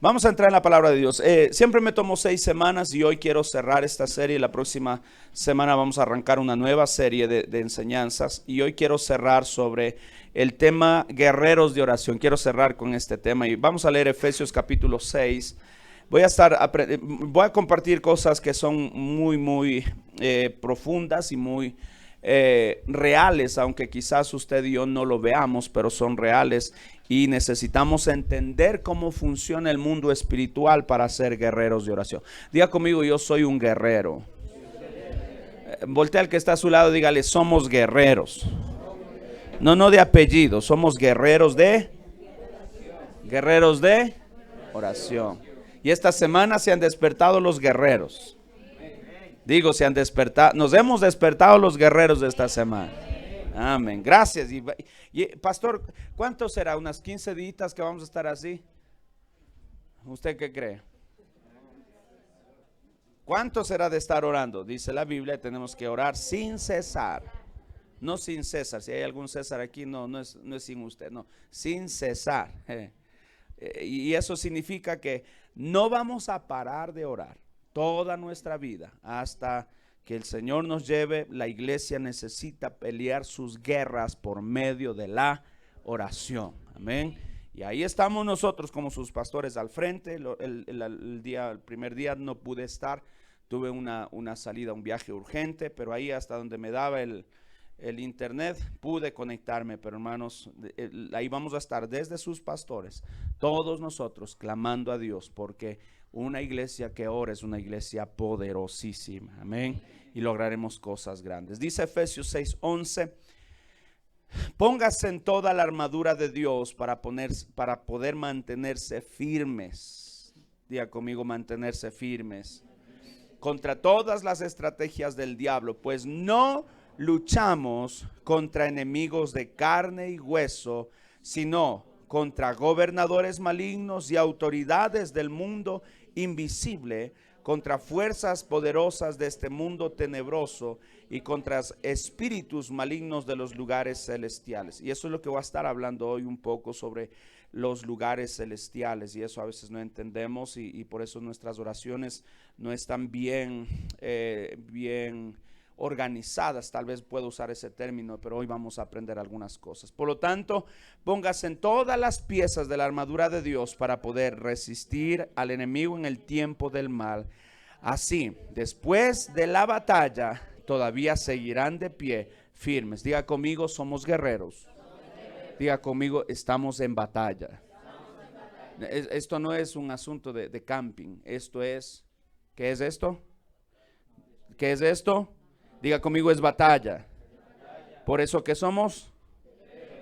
Vamos a entrar en la palabra de Dios. Siempre me tomo 6 semanas y hoy quiero cerrar esta serie. La próxima semana vamos a arrancar una nueva serie de enseñanzas y hoy quiero cerrar sobre el tema guerreros de oración. Quiero cerrar con este tema y vamos a leer Efesios capítulo 6. Voy a compartir cosas que son muy profundas y muy reales, aunque quizás usted y yo no lo veamos, pero son reales y necesitamos entender cómo funciona el mundo espiritual para ser guerreros de oración. Diga conmigo, yo soy un guerrero. Voltea al que está a su lado, dígale, somos guerreros. No de apellido, somos guerreros de oración. Y esta semana se han despertado los guerreros. Digo, se han despertado, nos hemos despertado los guerreros de esta semana. Amén. Gracias. Y pastor, ¿cuánto será? ¿Unas 15 días que vamos a estar así? ¿Usted qué cree? ¿Cuánto será de estar orando? Dice la Biblia, tenemos que orar sin cesar. No sin César. Si hay algún César aquí, no es sin usted, no. Sin cesar. Y eso significa que no vamos a parar de orar toda nuestra vida hasta que el Señor nos lleve. La iglesia necesita pelear sus guerras por medio de la oración. Amén. Y ahí estamos nosotros como sus pastores al frente. El primer día no pude estar. Tuve una salida, un viaje urgente, pero ahí hasta donde me daba el internet pude conectarme. Pero hermanos, ahí vamos a estar desde sus pastores, todos nosotros clamando a Dios, porque una iglesia que ora es una iglesia poderosísima. Amén. Y lograremos cosas grandes. Dice Efesios 6:11: póngase en toda la armadura de Dios para poder mantenerse firmes. Diga conmigo, mantenerse firmes contra todas las estrategias del diablo, pues no luchamos contra enemigos de carne y hueso, sino contra gobernadores malignos y autoridades del mundo invisible, contra fuerzas poderosas de este mundo tenebroso y contra espíritus malignos de los lugares celestiales. Y eso es lo que voy a estar hablando hoy un poco, sobre los lugares celestiales, y eso a veces no entendemos y por eso nuestras oraciones no están bien organizadas. Tal vez puedo usar ese término, pero hoy vamos a aprender algunas cosas. Por lo tanto, póngase en todas las piezas de la armadura de Dios para poder resistir al enemigo en el tiempo del mal. Así, después de la batalla, todavía seguirán de pie firmes. Diga conmigo, somos guerreros. Diga conmigo, estamos en batalla. Esto no es un asunto de camping. Esto es, ¿qué es esto? ¿Qué es esto? Diga conmigo, es batalla. ¿Por eso qué somos?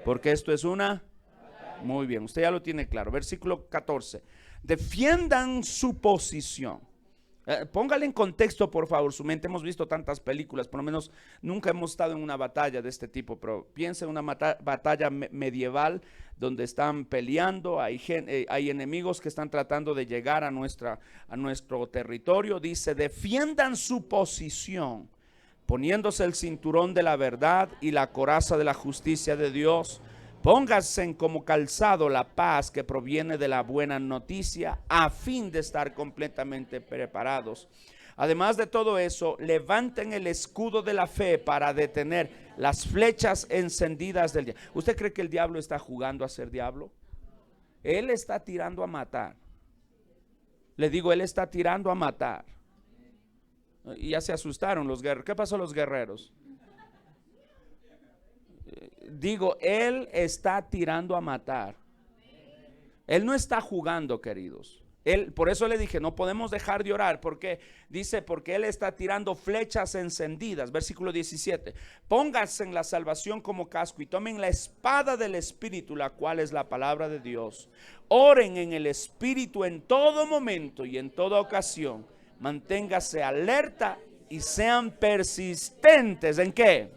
Porque esto es una. Muy bien, usted ya lo tiene claro. Versículo 14. Defiendan su posición. Póngale en contexto, por favor, su mente. Hemos visto tantas películas, por lo menos nunca hemos estado en una batalla de este tipo, pero piensa en una batalla medieval donde están peleando, hay enemigos que están tratando de llegar a nuestro territorio. Dice, defiendan su posición, poniéndose el cinturón de la verdad y la coraza de la justicia de Dios. Pónganse como calzado la paz que proviene de la buena noticia, a fin de estar completamente preparados. Además de todo eso, levanten el escudo de la fe para detener las flechas encendidas del diablo. ¿Usted cree que el diablo está jugando a ser diablo? Él está tirando a matar. Le digo, él está tirando a matar. Y ya se asustaron los guerreros. ¿Qué pasó los guerreros? Digo, él está tirando a matar. Él no está jugando, queridos. Por eso le dije, no podemos dejar de orar, porque dice, porque él está tirando flechas encendidas. Versículo 17: pónganse en la salvación como casco y tomen la espada del Espíritu, la cual es la palabra de Dios. Oren en el Espíritu en todo momento y en toda ocasión. Manténgase alerta y sean persistentes. ¿En qué?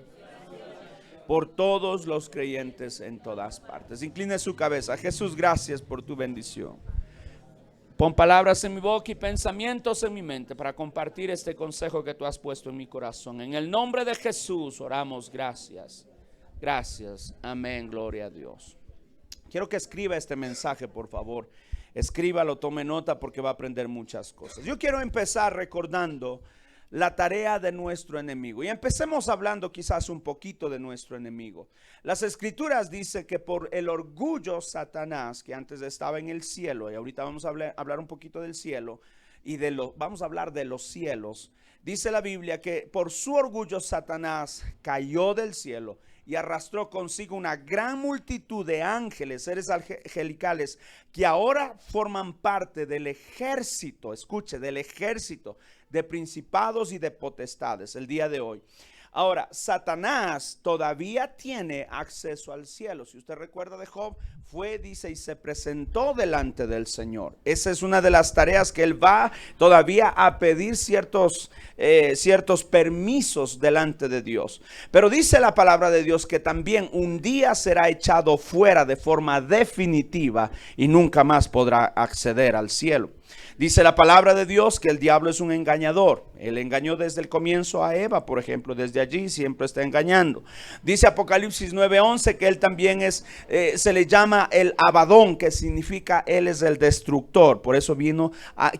Por todos los creyentes en todas partes. Incline su cabeza. Jesús, gracias por tu bendición. Pon palabras en mi boca y pensamientos en mi mente para compartir este consejo que tú has puesto en mi corazón. En el nombre de Jesús oramos. Gracias. Gracias. Amén. Gloria a Dios. Quiero que escriba este mensaje, por favor, Escríbalo, tome nota porque va a aprender muchas cosas. Yo quiero empezar recordando la tarea de nuestro enemigo. Y empecemos hablando quizás un poquito de nuestro enemigo. Las escrituras dicen que por el orgullo Satanás, que antes estaba en el cielo, y ahorita vamos a hablar un poquito del cielo, y vamos a hablar de los cielos. Dice la Biblia que por su orgullo Satanás cayó del cielo y arrastró consigo una gran multitud de ángeles, seres angelicales, que ahora forman parte del ejército, escuche, del ejército de principados y de potestades el día de hoy. Ahora, Satanás todavía tiene acceso al cielo. Si usted recuerda de Job, dice, y se presentó delante del Señor. Esa es una de las tareas que él va todavía a pedir ciertos permisos delante de Dios. Pero dice la palabra de Dios que también un día será echado fuera de forma definitiva y nunca más podrá acceder al cielo. Dice la palabra de Dios que el diablo es un engañador. Él engañó desde el comienzo a Eva, por ejemplo, desde allí siempre está engañando. Dice Apocalipsis 9:11 que él también se le llama el Abadón, que significa él es el destructor. Por eso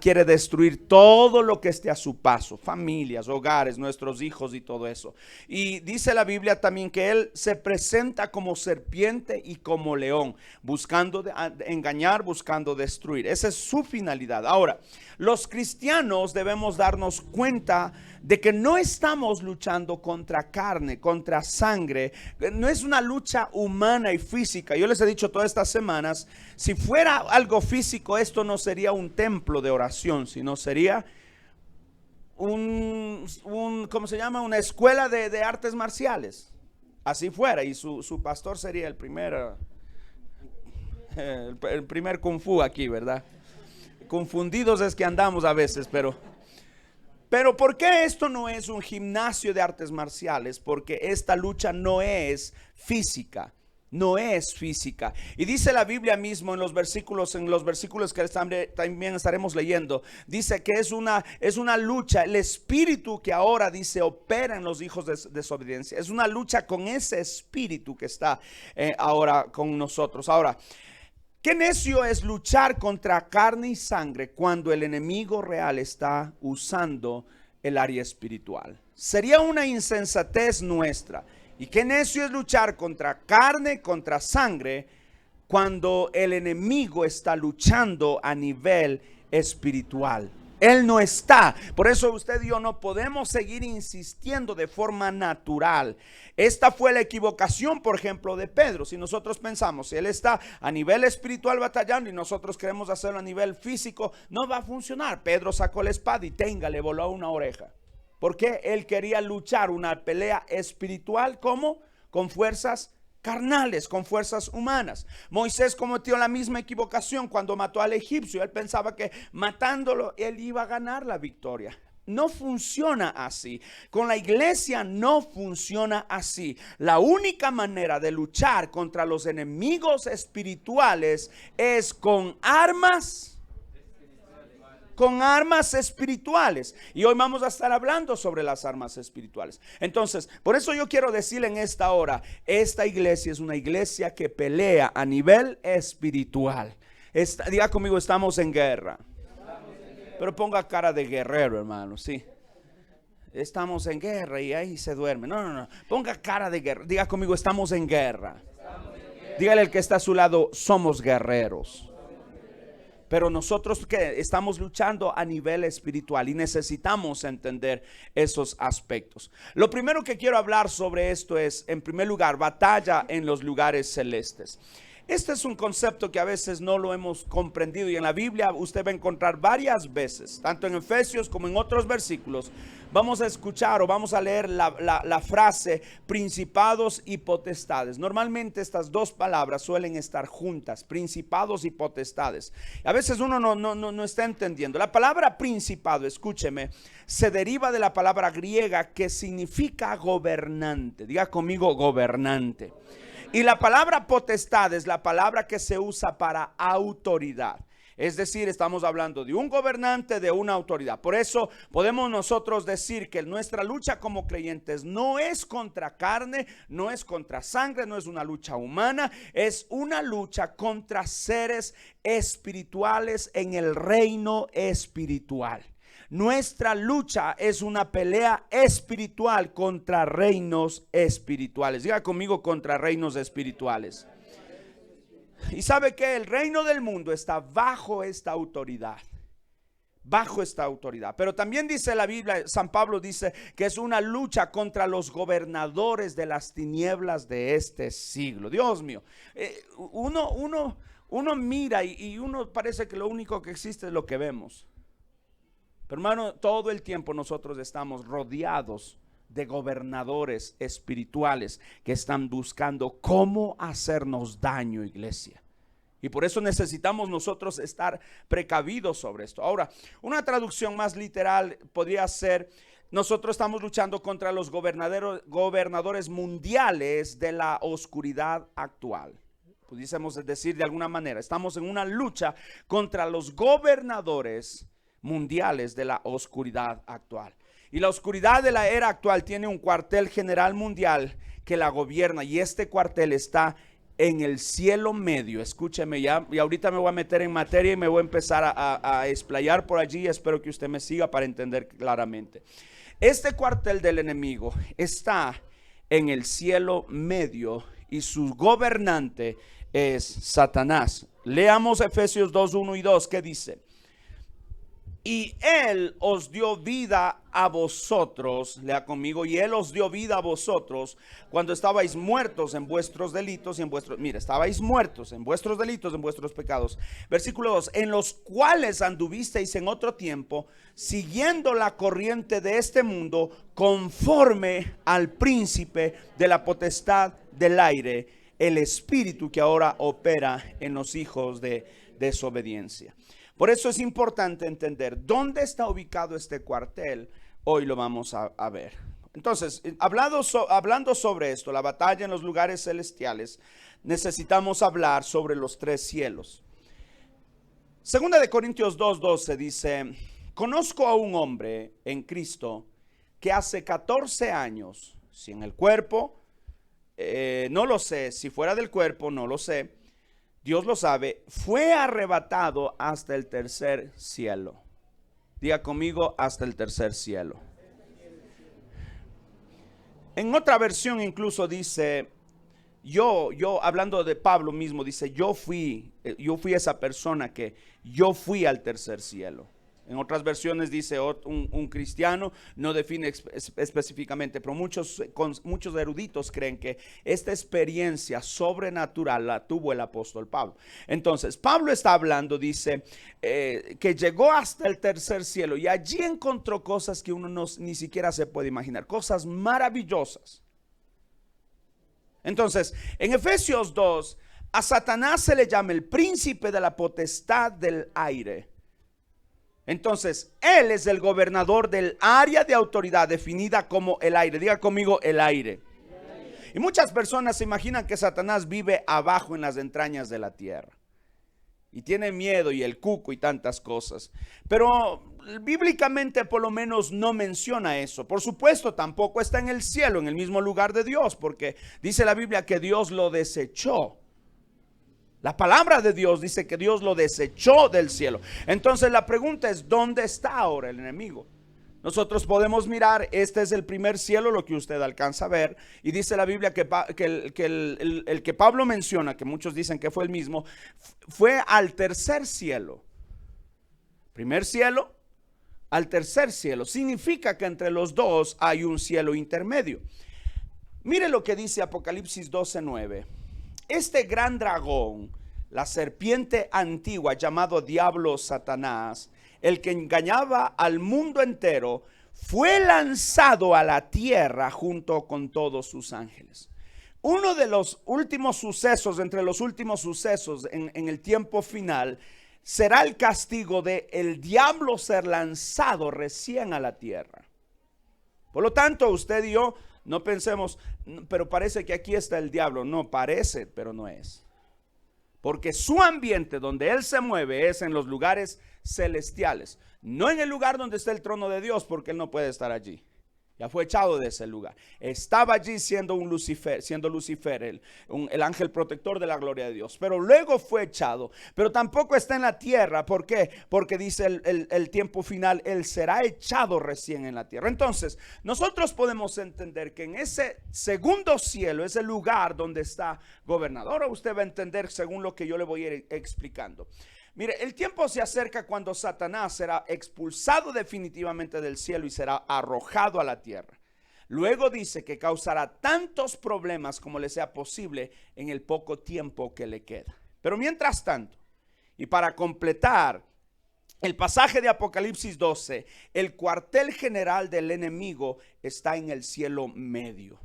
quiere destruir todo lo que esté a su paso, familias, hogares, nuestros hijos y todo eso. Y dice la Biblia también que él se presenta como serpiente y como león, buscando engañar, buscando destruir. Esa es su finalidad. Ahora, los cristianos debemos darnos cuenta de que no estamos luchando contra carne, contra sangre. No es una lucha humana y física. Yo les he dicho todas estas semanas, si fuera algo físico, esto no sería un templo de oración, sino sería ¿cómo se llama? Una escuela de artes marciales. Así fuera, y su pastor sería el primer kung fu aquí, ¿verdad? Confundidos es que andamos a veces, pero ¿por qué esto no es un gimnasio de artes marciales? Porque esta lucha no es física. No es física. Y dice la Biblia mismo en los versículos que también estaremos leyendo, dice que es una lucha. El espíritu que ahora dice opera en los hijos de desobediencia, es una lucha con ese espíritu que está ahora con nosotros. Ahora, qué necio es luchar contra carne y sangre cuando el enemigo real está usando el área espiritual. Sería una insensatez nuestra. Y qué necio es luchar contra carne, contra sangre, cuando el enemigo está luchando a nivel espiritual. Él no está. Por eso usted y yo no podemos seguir insistiendo de forma natural. Esta fue la equivocación, por ejemplo, de Pedro. Si nosotros pensamos, si él está a nivel espiritual batallando y nosotros queremos hacerlo a nivel físico, no va a funcionar. Pedro sacó la espada y le voló una oreja. Porque él quería luchar una pelea espiritual, ¿cómo? Con fuerzas carnales, con fuerzas humanas. Moisés cometió la misma equivocación cuando mató al egipcio. Él pensaba que matándolo él iba a ganar la victoria. No funciona así. Con la iglesia no funciona así. La única manera de luchar contra los enemigos espirituales es con armas espirituales. Y hoy vamos a estar hablando sobre las armas espirituales. Entonces, por eso yo quiero decirle en esta hora, esta iglesia es una iglesia que pelea a nivel espiritual. Diga conmigo, estamos en guerra. Pero ponga cara de guerrero, hermano, sí. Estamos en guerra y ahí se duerme. No. Ponga cara de guerra. Diga conmigo, estamos en guerra. Dígale al que está a su lado, somos guerreros. Pero nosotros que estamos luchando a nivel espiritual y necesitamos entender esos aspectos. Lo primero que quiero hablar sobre esto es, en primer lugar, batalla en los lugares celestes. Este es un concepto que a veces no lo hemos comprendido y en la Biblia usted va a encontrar varias veces, tanto en Efesios como en otros versículos. Vamos a escuchar o vamos a leer la frase principados y potestades. Normalmente estas dos palabras suelen estar juntas, principados y potestades. A veces uno no está entendiendo. La palabra principado, escúcheme, se deriva de la palabra griega que significa gobernante. Diga conmigo, gobernante. Y la palabra potestad es la palabra que se usa para autoridad. Es decir, estamos hablando de un gobernante, de una autoridad. Por eso podemos nosotros decir que nuestra lucha como creyentes no es contra carne, no es contra sangre, no es una lucha humana, es una lucha contra seres espirituales en el reino espiritual. Nuestra lucha es una pelea espiritual contra reinos espirituales. Diga conmigo, contra reinos espirituales. Y sabe que el reino del mundo está bajo esta autoridad. Bajo esta autoridad. Pero también dice la Biblia, San Pablo dice que es una lucha contra los gobernadores de las tinieblas de este siglo. Dios mío, uno mira y uno parece que lo único que existe es lo que vemos. Pero hermano, todo el tiempo nosotros estamos rodeados de gobernadores espirituales que están buscando cómo hacernos daño, iglesia. Y por eso necesitamos nosotros estar precavidos sobre esto. Ahora, una traducción más literal podría ser: nosotros estamos luchando contra los gobernadores mundiales de la oscuridad actual. Pudiésemos decir de alguna manera, estamos en una lucha contra los gobernadores mundiales de la oscuridad actual. Y la oscuridad de la era actual tiene un cuartel general mundial que la gobierna, y este cuartel está en el cielo medio. Escúcheme ya, y ahorita me voy a meter en materia y me voy a empezar a explayar por allí. Espero que usted me siga para entender claramente. Este cuartel del enemigo está en el cielo medio y su gobernante es Satanás. Leamos Efesios 2, 1 y 2, que dice: y Él os dio vida a vosotros, lea conmigo, y Él os dio vida a vosotros cuando estabais muertos en vuestros delitos y en vuestros, mire, estabais muertos en vuestros delitos, en vuestros pecados. Versículo 2, en los cuales anduvisteis en otro tiempo, siguiendo la corriente de este mundo, conforme al príncipe de la potestad del aire, el espíritu que ahora opera en los hijos de desobediencia. Por eso es importante entender dónde está ubicado este cuartel. Hoy lo vamos a ver. Entonces, hablando sobre esto, la batalla en los lugares celestiales, necesitamos hablar sobre los tres cielos. Segunda de Corintios 2:12 dice: conozco a un hombre en Cristo que hace 14 años, si en el cuerpo, no lo sé, si fuera del cuerpo, no lo sé, Dios lo sabe, fue arrebatado hasta el tercer cielo. Diga conmigo, hasta el tercer cielo. En otra versión incluso dice, yo hablando de Pablo mismo, dice, yo fui esa persona que yo fui al tercer cielo. En otras versiones dice un cristiano, no define específicamente, pero muchos eruditos creen que esta experiencia sobrenatural la tuvo el apóstol Pablo. Entonces, Pablo está hablando, dice, que llegó hasta el tercer cielo y allí encontró cosas que uno ni siquiera se puede imaginar, cosas maravillosas. Entonces, en Efesios 2, a Satanás se le llama el príncipe de la potestad del aire. Entonces, él es el gobernador del área de autoridad definida como el aire. Diga conmigo, el aire. Y muchas personas se imaginan que Satanás vive abajo en las entrañas de la tierra y tiene miedo y el cuco y tantas cosas. Pero bíblicamente por lo menos no menciona eso. Por supuesto, tampoco está en el cielo, en el mismo lugar de Dios, porque dice la Biblia que Dios lo desechó. La palabra de Dios dice que Dios lo desechó del cielo. Entonces la pregunta es, ¿dónde está ahora el enemigo? Nosotros podemos mirar, este es el primer cielo, lo que usted alcanza a ver. Y dice la Biblia que el que Pablo menciona, que muchos dicen que fue el mismo, fue al tercer cielo. Primer cielo al tercer cielo. Significa que entre los dos hay un cielo intermedio. Mire lo que dice Apocalipsis 12:9. Este gran dragón, la serpiente antigua llamado Diablo Satanás, el que engañaba al mundo entero, fue lanzado a la tierra junto con todos sus ángeles. Uno de los últimos sucesos, entre los últimos sucesos en el tiempo final, será el castigo de el diablo ser lanzado recién a la tierra. Por lo tanto, usted y yo no pensemos, pero parece que aquí está el diablo. No, parece, pero no es. porque su ambiente donde Él se mueve es en los lugares celestiales, no en el lugar donde está el trono de Dios, porque Él no puede estar allí. Ya fue echado de ese lugar. Estaba allí siendo Lucifer, el ángel protector de la gloria de Dios. Pero luego fue echado. Pero tampoco está en la tierra. ¿Por qué? Porque dice el tiempo final, Él será echado recién en la tierra. Entonces, nosotros podemos entender que en ese segundo cielo, ese lugar donde está gobernador, ahora usted va a entender según lo que yo le voy a ir explicando. Mire, el tiempo se acerca cuando Satanás será expulsado definitivamente del cielo y será arrojado a la tierra. Luego dice que causará tantos problemas como le sea posible en el poco tiempo que le queda. Pero mientras tanto, y para completar el pasaje de Apocalipsis 12, el cuartel general del enemigo está en el cielo medio.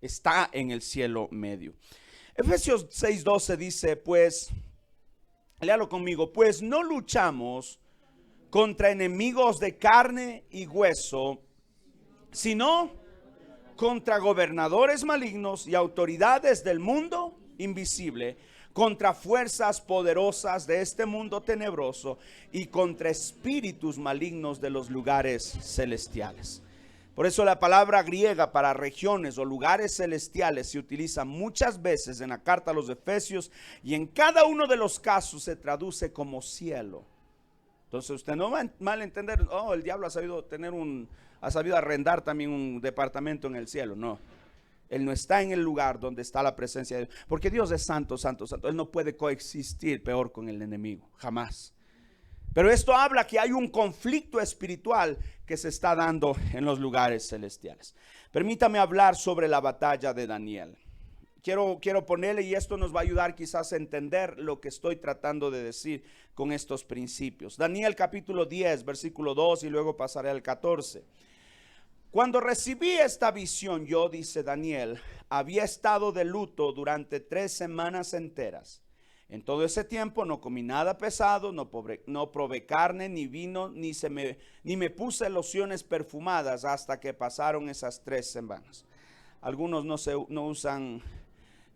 Está en el cielo medio. Efesios 6:12 dice, pues... léalo conmigo, pues no luchamos contra enemigos de carne y hueso, sino contra gobernadores malignos y autoridades del mundo invisible, contra fuerzas poderosas de este mundo tenebroso y contra espíritus malignos de los lugares celestiales. Por eso la palabra griega para regiones o lugares celestiales se utiliza muchas veces en la carta a los Efesios, y en cada uno de los casos se traduce como cielo. Entonces usted no va a malentender, oh, el diablo ha sabido arrendar también un departamento en el cielo. No, él no está en el lugar donde está la presencia de Dios, porque Dios es santo, santo, santo. Él no puede coexistir peor con el enemigo, jamás. Pero esto habla que hay un conflicto espiritual que se está dando en los lugares celestiales. Permítame hablar sobre la batalla de Daniel. Quiero ponerle, y esto nos va a ayudar quizás a entender lo que estoy tratando de decir con estos principios. Daniel capítulo 10, versículo 2, y luego pasaré al 14. Cuando recibí esta visión, yo, dice Daniel, había estado de luto durante 3 semanas enteras. En todo ese tiempo no comí nada pesado, no probé carne ni vino, ni me puse lociones perfumadas hasta que pasaron esas 3 semanas. Algunos no usan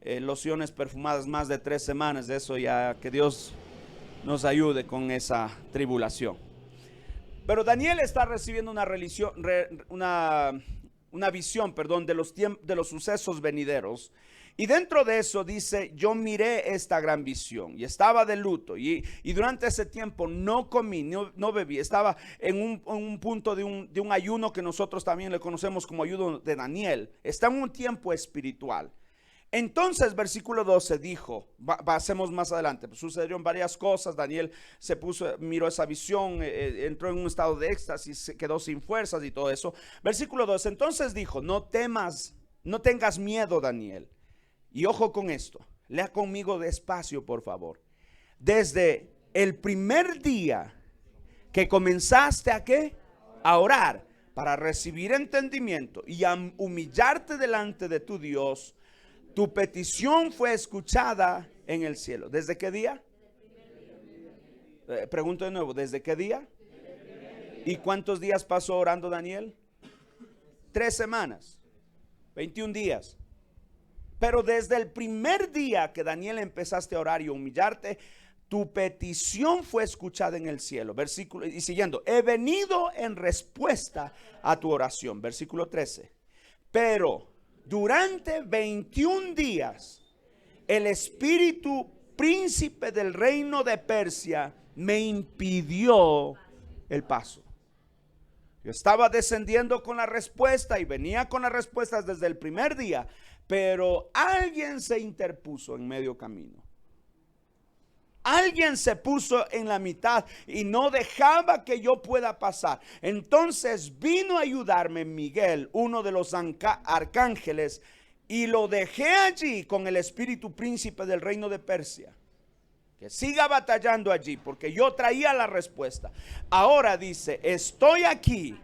lociones perfumadas más de 3 semanas. De eso ya que Dios nos ayude con esa tribulación. Pero Daniel está recibiendo una visión, de los sucesos venideros. Y dentro de eso dice, yo miré esta gran visión y estaba de luto, y durante ese tiempo no comí, no bebí. Estaba en un punto de un ayuno que nosotros también le conocemos como ayuno de Daniel. Está en un tiempo espiritual. Entonces versículo 12 dijo, pasemos más adelante, pues sucedieron varias cosas. Daniel miró esa visión, entró en un estado de éxtasis, se quedó sin fuerzas y todo eso. Versículo 12, entonces dijo, no temas, no tengas miedo, Daniel. Y ojo con esto, lea conmigo despacio, por favor. Desde el primer día que comenzaste a orar para recibir entendimiento y a humillarte delante de tu Dios, tu petición fue escuchada en el cielo. ¿Desde qué día? Pregunto de nuevo, ¿desde qué día? ¿Y cuántos días pasó orando Daniel? 3 semanas, 21 días. Pero desde el primer día que Daniel empezaste a orar y a humillarte, tu petición fue escuchada en el cielo. Versículo, y siguiendo, he venido en respuesta a tu oración. Versículo 13. Pero durante 21 días, el espíritu príncipe del reino de Persia me impidió el paso. Yo estaba descendiendo con la respuesta y venía con las respuestas desde el primer día, pero alguien se interpuso en medio camino. Alguien se puso en la mitad y no dejaba que yo pueda pasar. Entonces vino a ayudarme Miguel, uno de los arcángeles, y lo dejé allí con el espíritu príncipe del reino de Persia. Que siga batallando allí, porque yo traía la respuesta. Ahora dice, estoy aquí.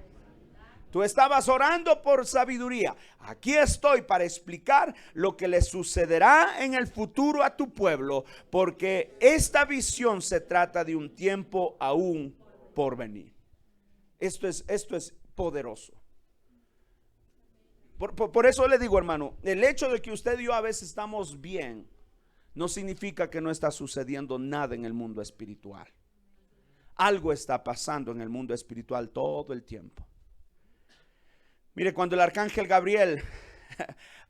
Tú estabas orando por sabiduría. Aquí estoy para explicar lo que le sucederá en el futuro a tu pueblo, porque esta visión se trata de un tiempo aún por venir. Esto es poderoso. Por eso le digo, hermano, el hecho de que usted y yo a veces estamos bien no significa que no está sucediendo nada en el mundo espiritual. Algo está pasando en el mundo espiritual todo el tiempo. Mire, cuando el arcángel Gabriel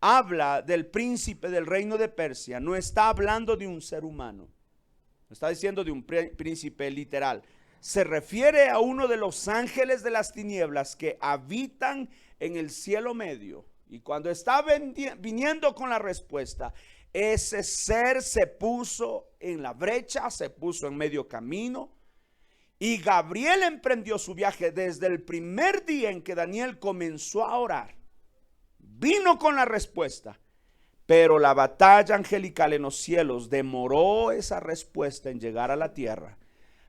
habla del príncipe del reino de Persia, no está hablando de un ser humano, no está diciendo de un príncipe literal. Se refiere a uno de los ángeles de las tinieblas que habitan en el cielo medio. Y cuando está viniendo con la respuesta, ese ser se puso en la brecha, se puso en medio camino. Y Gabriel emprendió su viaje desde el primer día en que Daniel comenzó a orar. Vino con la respuesta, pero la batalla angelical en los cielos demoró esa respuesta en llegar a la tierra.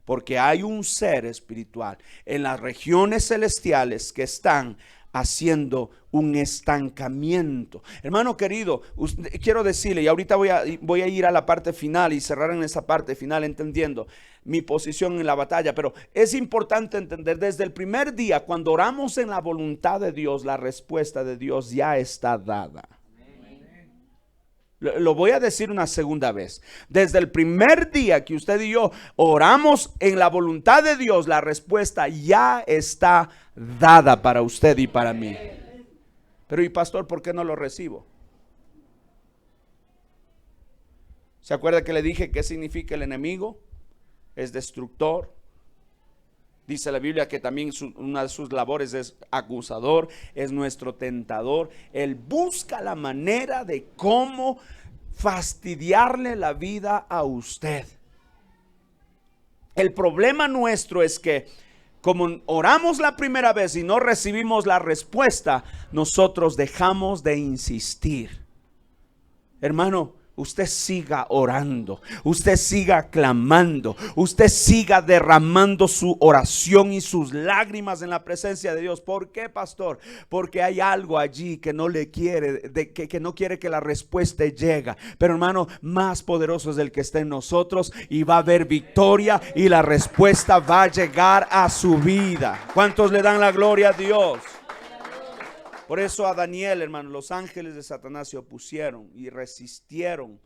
Porque hay un ser espiritual en las regiones celestiales que están haciendo un estancamiento. Hermano querido, quiero decirle, y ahorita voy a ir a la parte final y cerrar en esa parte final entendiendo mi posición en la batalla, pero es importante entender desde el primer día cuando oramos en la voluntad de Dios, la respuesta de Dios ya está dada. Lo voy a decir una segunda vez. Desde el primer día que usted y yo oramos en la voluntad de Dios, la respuesta ya está dada para usted y para mí. Pero, ¿y pastor, por qué no lo recibo? ¿Se acuerda que le dije qué significa el enemigo? Es destructor. Dice la Biblia que también una de sus labores es acusador, es nuestro tentador. Él busca la manera de cómo fastidiarle la vida a usted. El problema nuestro es que como oramos la primera vez y no recibimos la respuesta, nosotros dejamos de insistir. Hermano, usted siga orando, usted siga clamando, usted siga derramando su oración y sus lágrimas en la presencia de Dios. ¿Por qué, pastor? Porque hay algo allí que no le quiere, que no quiere que la respuesta llegue. Pero hermano, más poderoso es el que está en nosotros y va a haber victoria y la respuesta va a llegar a su vida. ¿Cuántos le dan la gloria a Dios? Por eso a Daniel, hermano, los ángeles de Satanás se opusieron y resistieron.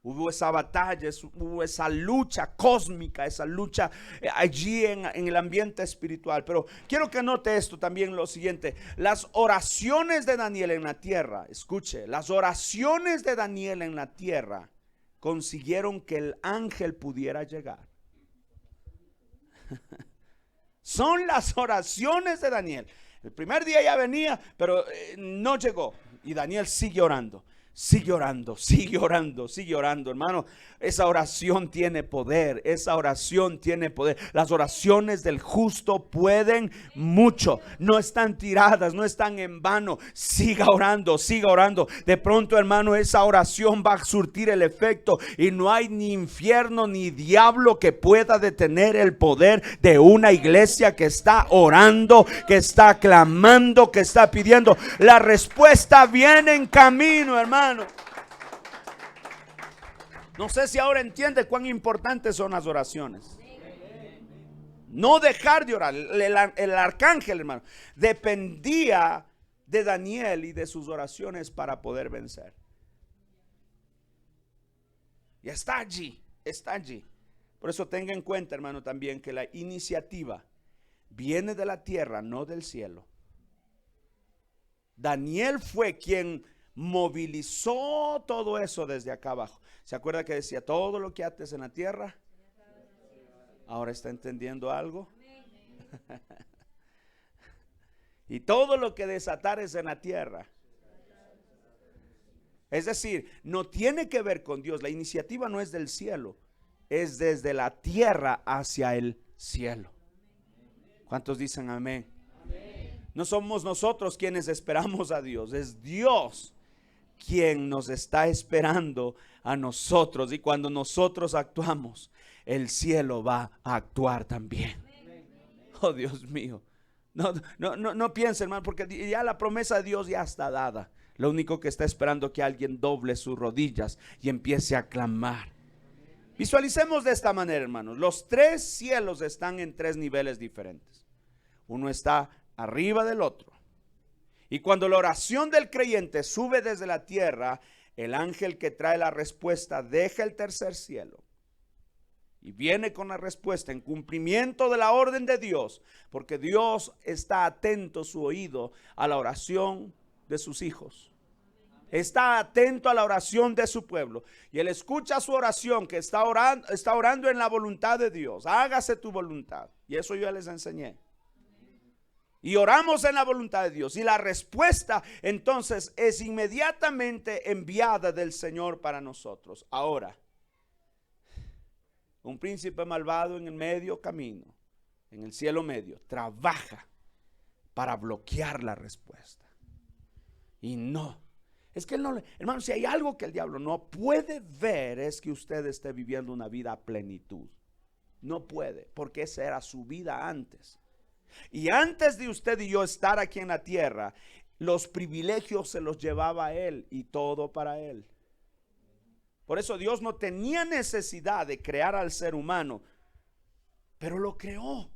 Hubo esa batalla, hubo esa lucha cósmica, esa lucha allí en el ambiente espiritual. Pero quiero que note esto también, lo siguiente. Las oraciones de Daniel en la tierra, escuche, las oraciones de Daniel en la tierra consiguieron que el ángel pudiera llegar. Son las oraciones de Daniel. El primer día ya venía, pero no llegó. Y Daniel sigue orando. Sigue orando, sigue orando, sigue orando, hermano. Esa oración tiene poder, esa oración tiene poder. Las oraciones del justo pueden mucho. No están tiradas, no están en vano. Siga orando, siga orando. De pronto, hermano, esa oración va a surtir el efecto. Y no hay ni infierno ni diablo que pueda detener el poder de una iglesia que está orando, que está clamando, que está pidiendo. La respuesta viene en camino, hermano. No sé si ahora entiende cuán importantes son las oraciones. No dejar de orar. El arcángel, hermano, dependía de Daniel y de sus oraciones para poder vencer. Y está allí, está allí. Por eso tenga en cuenta, hermano, también que la iniciativa viene de la tierra, no del cielo. Daniel fue quien movilizó todo eso desde acá abajo. ¿Se acuerda que decía todo lo que ates en la tierra? ¿Ahora está entendiendo algo? Y todo lo que desatares en la tierra. Es decir, no tiene que ver con Dios. La iniciativa no es del cielo, es desde la tierra hacia el cielo. ¿Cuántos dicen amén? No somos nosotros quienes esperamos a Dios, es Dios quien nos está esperando a nosotros. Y cuando nosotros actuamos, el cielo va a actuar también. Oh, Dios mío. No piense, hermano, porque ya la promesa de Dios ya está dada. Lo único que está esperando es que alguien doble sus rodillas y empiece a clamar. Visualicemos de esta manera, hermanos. Los tres cielos están en tres niveles diferentes. Uno está arriba del otro. Y cuando la oración del creyente sube desde la tierra, el ángel que trae la respuesta deja el tercer cielo y viene con la respuesta en cumplimiento de la orden de Dios, porque Dios está atento su oído a la oración de sus hijos. Está atento a la oración de su pueblo y Él escucha su oración, que está orando en la voluntad de Dios. Hágase tu voluntad. Y eso yo les enseñé. Y oramos en la voluntad de Dios y la respuesta entonces es inmediatamente enviada del Señor para nosotros. Ahora, un príncipe malvado en el medio camino, en el cielo medio, trabaja para bloquear la respuesta. Y no. Es que él no, hermano, si hay algo que el diablo no puede ver, es que usted esté viviendo una vida a plenitud. No puede, porque esa era su vida antes. Y antes de usted y yo estar aquí en la tierra, los privilegios se los llevaba a él y todo para él. Por eso Dios no tenía necesidad de crear al ser humano, pero lo creó.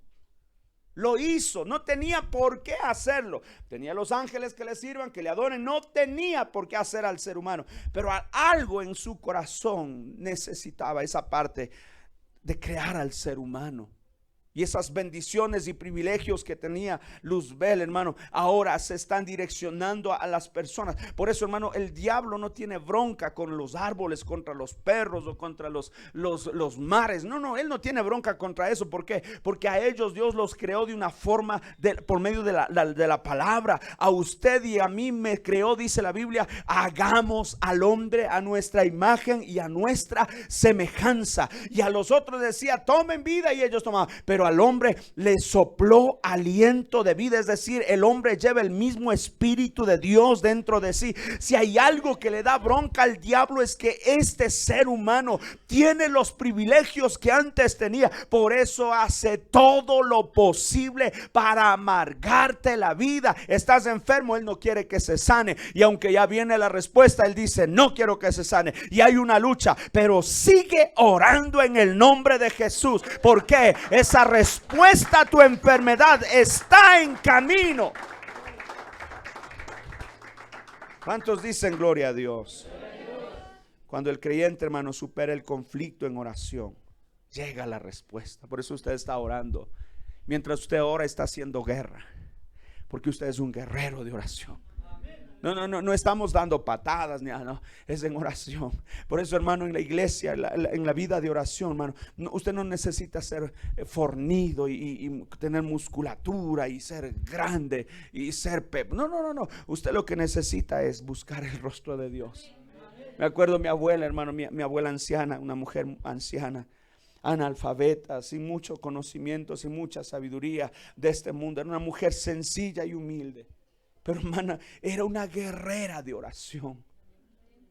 Lo hizo, no tenía por qué hacerlo. Tenía los ángeles que le sirvan, que le adoren. No tenía por qué hacer al ser humano, pero algo en su corazón necesitaba esa parte de crear al ser humano. Y esas bendiciones y privilegios que tenía Luzbel, hermano, ahora se están direccionando a las personas. Por eso, hermano, el diablo no tiene bronca con los árboles, contra los perros o contra los mares. No, él no tiene bronca contra eso. ¿Por qué? Porque a ellos Dios los creó de una forma, por medio de la palabra. A usted y a mí me creó, dice la Biblia, hagamos al hombre a nuestra imagen y a nuestra semejanza. Y a los otros decía, tomen vida, y ellos tomaban. Pero al hombre le sopló aliento de vida, es decir, el hombre lleva el mismo espíritu de Dios dentro de sí. Si hay algo que le da bronca al diablo, es que este ser humano tiene los privilegios que antes tenía. Por eso hace todo lo posible para amargarte la vida. Estás enfermo, él no quiere que se sane, y aunque ya viene la respuesta, él dice, no quiero que se sane. Y hay una lucha, pero sigue orando en el nombre de Jesús, porque esa respuesta a tu enfermedad está en camino. ¿Cuántos dicen gloria a Dios? Cuando el creyente, hermano, supera el conflicto en oración, llega la respuesta. Por eso usted está orando. Mientras usted ora, está haciendo guerra, porque usted es un guerrero de oración. No estamos dando patadas, no, es en oración. Por eso, hermano, en la iglesia, en la vida de oración, hermano, usted no necesita ser fornido y tener musculatura y ser grande y ser no. Usted lo que necesita es buscar el rostro de Dios. Me acuerdo mi abuela, hermano, mi abuela anciana, una mujer anciana, analfabeta, sin mucho conocimiento, sin mucha sabiduría de este mundo. Era una mujer sencilla y humilde. Pero, hermana, era una guerrera de oración.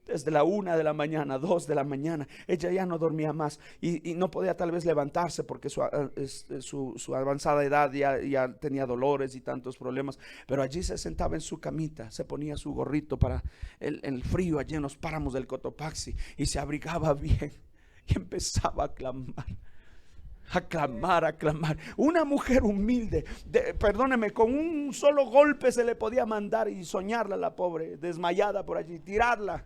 Desde la 1 de la mañana, 2 de la mañana, ella ya no dormía más y no podía tal vez levantarse porque su avanzada edad ya tenía dolores y tantos problemas. Pero allí se sentaba en su camita, se ponía su gorrito para el frío allí en los páramos del Cotopaxi y se abrigaba bien y empezaba a clamar. A clamar. Una mujer humilde, perdóneme, con un solo golpe se le podía mandar y soñarla, la pobre, desmayada por allí, tirarla.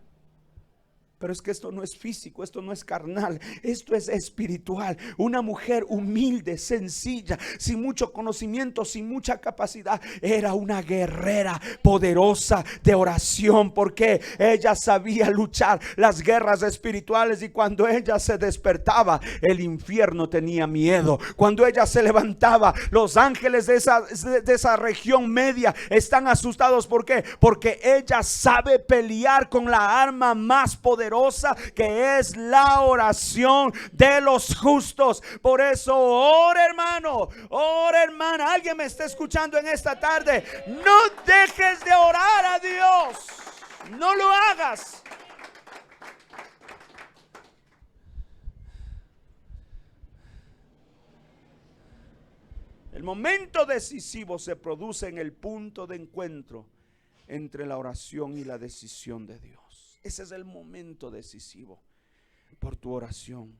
Pero es que esto no es físico, esto no es carnal, esto es espiritual. Una mujer humilde, sencilla, sin mucho conocimiento, sin mucha capacidad, era una guerrera poderosa de oración, porque ella sabía luchar las guerras espirituales. Y cuando ella se despertaba, el infierno tenía miedo. Cuando ella se levantaba, los ángeles de esa región media están asustados. ¿Por qué? Porque ella sabe pelear con la arma más poderosa, que es la oración de los justos. Por eso ora, hermano, ora, hermana. Alguien me está escuchando en esta tarde. No dejes de orar a Dios, no lo hagas. El momento decisivo se produce en el punto de encuentro entre la oración y la decisión de Dios. Ese es el momento decisivo por tu oración.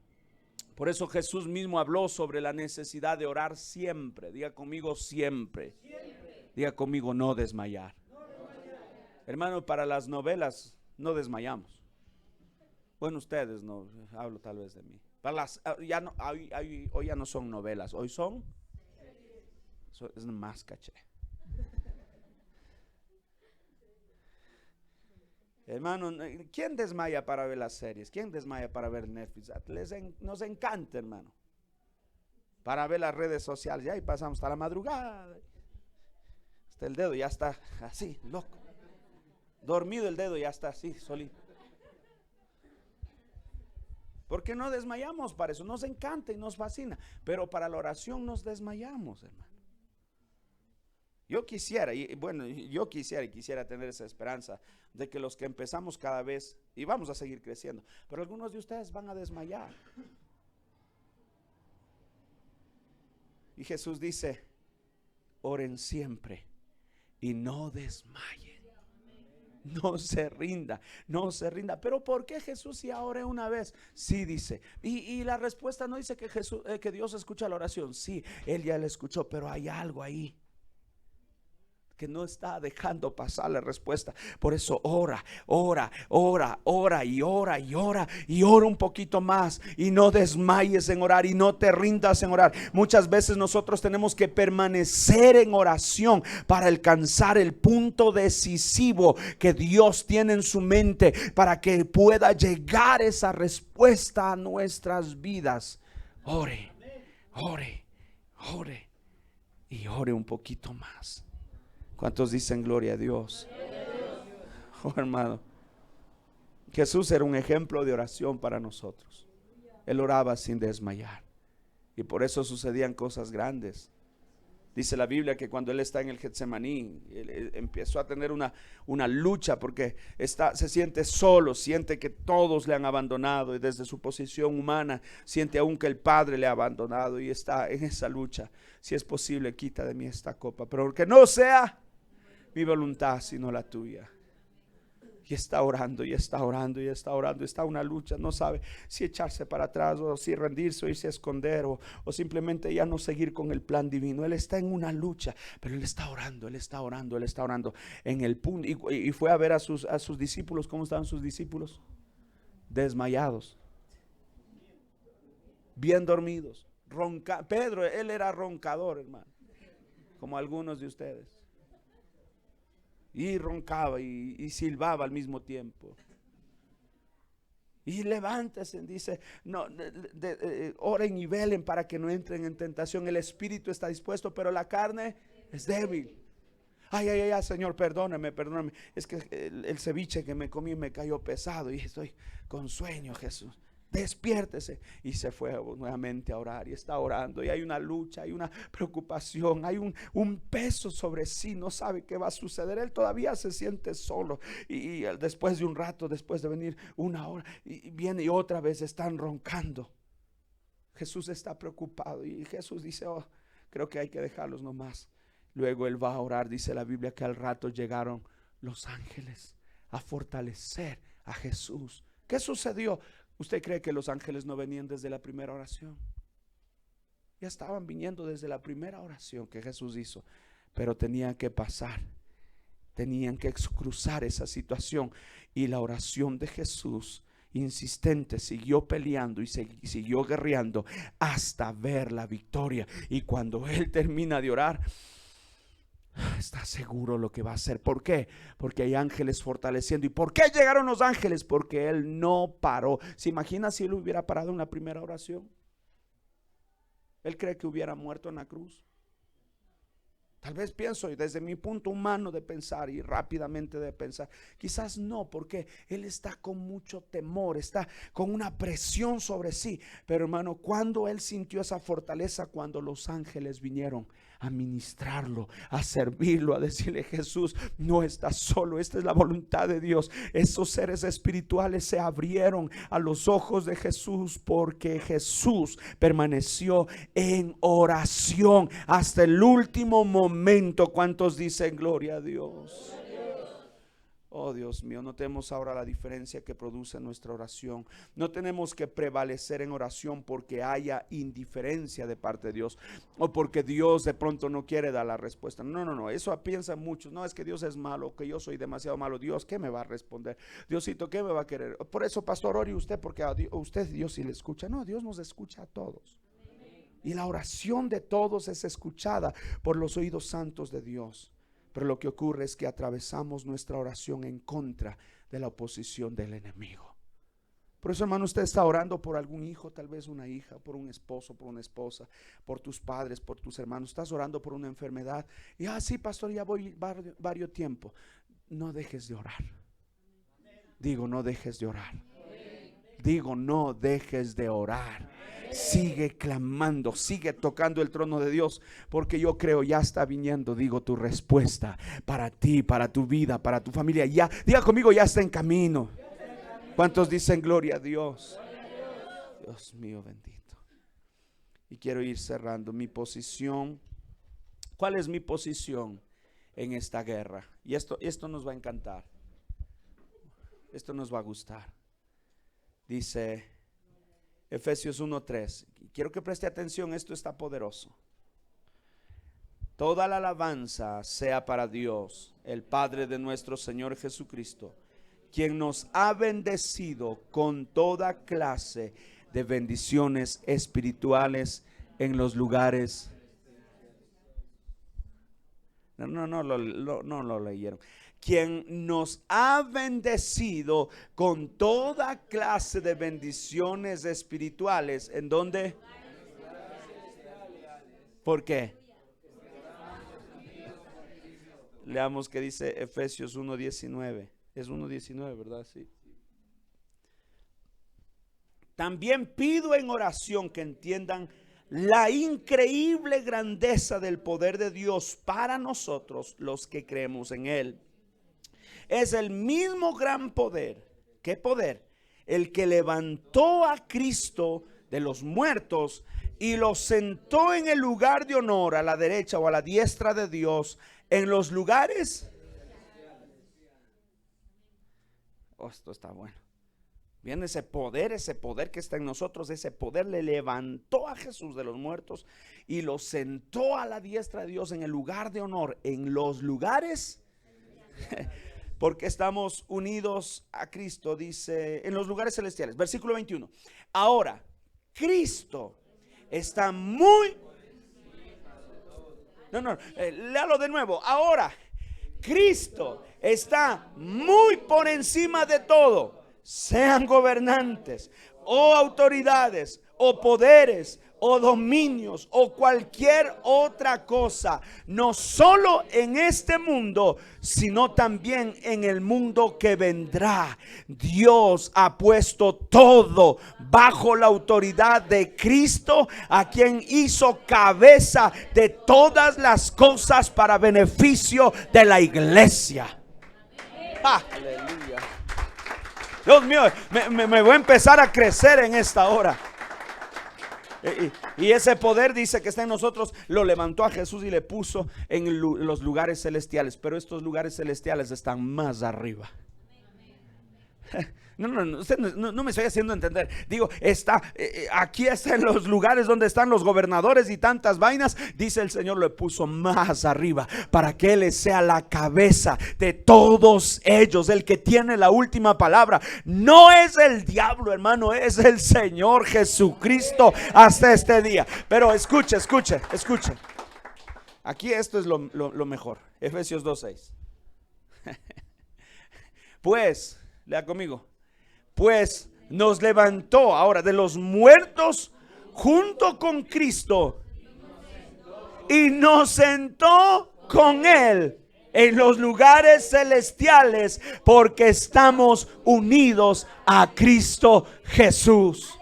Por eso Jesús mismo habló sobre la necesidad de orar siempre. Diga conmigo, siempre. Diga conmigo, no desmayar. Hermano, para las novelas no desmayamos. Bueno, ustedes no, hablo tal vez de mí. Para las, ya no, hoy ya no son novelas, hoy son, es más caché. Hermano, ¿quién desmaya para ver las series? ¿Quién desmaya para ver Netflix? Nos encanta, hermano. Para ver las redes sociales, ya ahí pasamos hasta la madrugada. Hasta el dedo ya está así, loco. Dormido el dedo ya está así, solito. Porque no desmayamos para eso, nos encanta y nos fascina, pero para la oración nos desmayamos, hermano. Yo quisiera, quisiera tener esa esperanza de que los que empezamos cada vez, y vamos a seguir creciendo, pero algunos de ustedes van a desmayar. Y Jesús dice, oren siempre y no desmayen. No se rinda, no se rinda. Pero ¿por qué Jesús si oré una vez? Sí, dice. Y la respuesta no dice que que Dios escucha la oración. Sí, Él ya la escuchó, pero hay algo ahí que no está dejando pasar la respuesta. Por eso ora un poquito más, y no desmayes en orar y no te rindas en orar. Muchas veces nosotros tenemos que permanecer en oración para alcanzar el punto decisivo que Dios tiene en su mente, para que pueda llegar esa respuesta a nuestras vidas. Ore y ore un poquito más. ¿Cuántos dicen gloria a Dios? Oh, hermano, Jesús era un ejemplo de oración para nosotros. Él oraba sin desmayar, y por eso sucedían cosas grandes. Dice la Biblia que cuando él está en el Getsemaní, él empezó a tener una lucha, porque se siente solo, siente que todos le han abandonado, y desde su posición humana siente aún que el Padre le ha abandonado, y está en esa lucha. Si es posible, quita de mí esta copa, pero que no sea mi voluntad sino la tuya. Y está orando, está una lucha, no sabe si echarse para atrás, o si rendirse, o irse a esconder, o simplemente ya no seguir con el plan divino. Él está en una lucha, pero él está orando en el punto. Y fue a ver a sus discípulos. ¿Cómo estaban sus discípulos? Desmayados, bien dormidos, Pedro, él era roncador, hermano, como algunos de ustedes. Y roncaba y silbaba al mismo tiempo. Y levántese, dice, no, oren y velen para que no entren en tentación. El espíritu está dispuesto, pero la carne es débil. Ay, Señor, perdóname. Es que el ceviche que me comí me cayó pesado y estoy con sueño, Jesús. Despiértese. Y se fue nuevamente a orar, y está orando, y hay una lucha, hay una preocupación, hay un peso sobre sí. No sabe qué va a suceder. Él todavía se siente solo, y después de un rato, después de venir una hora, y viene y otra vez están roncando. Jesús está preocupado, y Jesús dice, creo que hay que dejarlos nomás. Luego él va a orar. Dice la Biblia que al rato llegaron los ángeles a fortalecer a Jesús. ¿Qué sucedió? ¿Usted cree que los ángeles no venían desde la primera oración? Ya estaban viniendo desde la primera oración que Jesús hizo, pero tenían que pasar, tenían que cruzar esa situación. Y la oración de Jesús, insistente, siguió peleando y siguió guerreando hasta ver la victoria. Y cuando él termina de orar, está seguro lo que va a hacer. ¿Por qué? Porque hay ángeles fortaleciendo. ¿Y por qué llegaron los ángeles? Porque él no paró. ¿Se imagina si él hubiera parado en la primera oración? ¿Él cree que hubiera muerto en la cruz? Tal vez pienso, desde mi punto humano de pensar y rápidamente de pensar, quizás no, porque él está con mucho temor, está con una presión sobre sí. Pero hermano, cuando él sintió esa fortaleza, cuando los ángeles vinieron a ministrarlo, a servirlo, a decirle: Jesús, no estás solo, esta es la voluntad de Dios. Esos seres espirituales se abrieron a los ojos de Jesús, porque Jesús permaneció en oración hasta el último momento. ¿Cuántos dicen gloria a Dios? Oh Dios mío, notemos ahora la diferencia que produce nuestra oración. No tenemos que prevalecer en oración porque haya indiferencia de parte de Dios o porque Dios de pronto no quiere dar la respuesta. No, eso piensan muchos. No, es que Dios es malo, que yo soy demasiado malo. Dios, ¿qué me va a responder? Diosito, ¿qué me va a querer? Por eso, pastor, ore usted, porque a usted Dios sí le escucha. No, Dios nos escucha a todos. Y la oración de todos es escuchada por los oídos santos de Dios. Pero lo que ocurre es que atravesamos nuestra oración en contra de la oposición del enemigo. Por eso, hermano, usted está orando por algún hijo, tal vez una hija, por un esposo, por una esposa, por tus padres, por tus hermanos. Estás orando por una enfermedad. Y sí, pastor, ya voy varios tiempo. No dejes de orar. Digo, no dejes de orar. Digo, no dejes de orar. Sigue clamando, sigue tocando el trono de Dios, porque yo creo ya está viniendo, digo, tu respuesta para ti, para tu vida, para tu familia. Ya, diga conmigo, ya está en camino. ¿Cuántos dicen gloria a Dios? Dios mío bendito. Y quiero ir cerrando mi posición. ¿Cuál es mi posición en esta guerra? Y esto nos va a encantar. Esto nos va a gustar. Dice Efesios 1:3. Quiero que preste atención, esto está poderoso. Toda la alabanza sea para Dios, el Padre de nuestro Señor Jesucristo, quien nos ha bendecido con toda clase de bendiciones espirituales en los lugares. No lo leyeron. Quien nos ha bendecido con toda clase de bendiciones espirituales. ¿En dónde? ¿Por qué? Leamos que dice Efesios 1:19. Es 1:19, ¿verdad? Sí. También pido en oración que entiendan la increíble grandeza del poder de Dios para nosotros los que creemos en Él. Es el mismo gran poder. ¿Qué poder? El que levantó a Cristo de los muertos y lo sentó en el lugar de honor a la derecha o a la diestra de Dios en los lugares. Oh, esto está bueno. Bien, ese poder que está en nosotros, ese poder le levantó a Jesús de los muertos y lo sentó a la diestra de Dios en el lugar de honor, en los lugares. Porque estamos unidos a Cristo, dice, en los lugares celestiales. Versículo 21. Ahora, Cristo está muy... léalo de nuevo. Ahora, Cristo está muy por encima de todo. Sean gobernantes o autoridades o poderes o dominios o cualquier otra cosa, no solo en este mundo, sino también en el mundo que vendrá. Dios ha puesto todo bajo la autoridad de Cristo, a quien hizo cabeza de todas las cosas para beneficio de la iglesia. Aleluya. Dios mío, me voy a empezar a crecer en esta hora. Y ese poder, dice, que está en nosotros, lo levantó a Jesús y le puso en los lugares celestiales. Pero estos lugares celestiales están más arriba. Usted no me estoy haciendo entender. Digo, aquí está en los lugares donde están los gobernadores y tantas vainas. Dice el Señor, lo puso más arriba para que Él sea la cabeza de todos ellos, el que tiene la última palabra. No es el diablo, hermano, es el Señor Jesucristo hasta este día. Pero escuche. Aquí esto es lo mejor. Efesios 2:6. Pues, lea conmigo. Pues nos levantó ahora de los muertos junto con Cristo y nos sentó con Él en los lugares celestiales, porque estamos unidos a Cristo Jesús.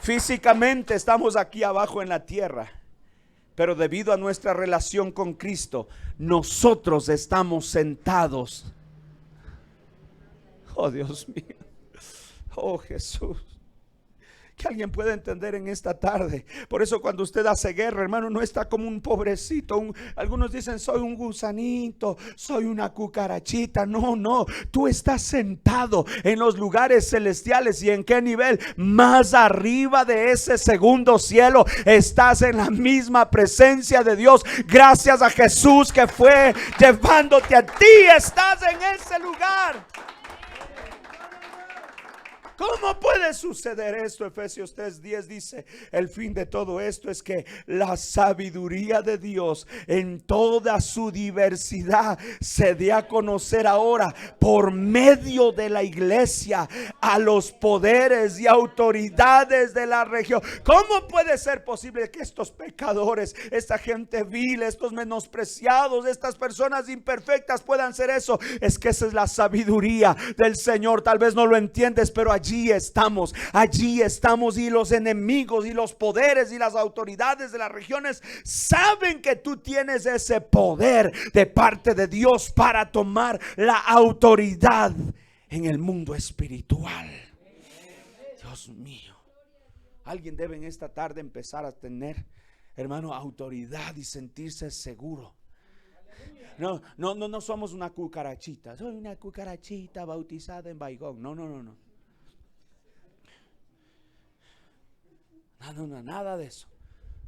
Físicamente estamos aquí abajo en la tierra, pero debido a nuestra relación con Cristo, nosotros estamos sentados. Oh Dios mío, oh Jesús, que alguien pueda entender en esta tarde. Por eso cuando usted hace guerra, hermano, no está como un pobrecito. Algunos dicen, soy un gusanito, soy una cucarachita. No, no, tú estás sentado en los lugares celestiales. ¿Y en qué nivel? Más arriba de ese segundo cielo. Estás en la misma presencia de Dios. Gracias a Jesús que fue llevándote a ti. Estás en ese lugar. ¿Cómo puede suceder esto? Efesios 3:10 dice: el fin de todo esto es que la sabiduría de Dios en toda su diversidad se dé a conocer ahora por medio de la iglesia a los poderes y autoridades de la región. ¿Cómo puede ser posible que estos pecadores, esta gente vil, estos menospreciados, estas personas imperfectas puedan ser eso? Es que esa es la sabiduría del Señor. Tal vez no lo entiendes, pero allí estamos, y los enemigos y los poderes y las autoridades de las regiones saben que tú tienes ese poder de parte de Dios para tomar la autoridad en el mundo espiritual. Dios mío, alguien debe en esta tarde empezar a tener, hermano, autoridad y sentirse seguro. No somos una cucarachita. Soy una cucarachita bautizada en Baigón. No. Nada de eso.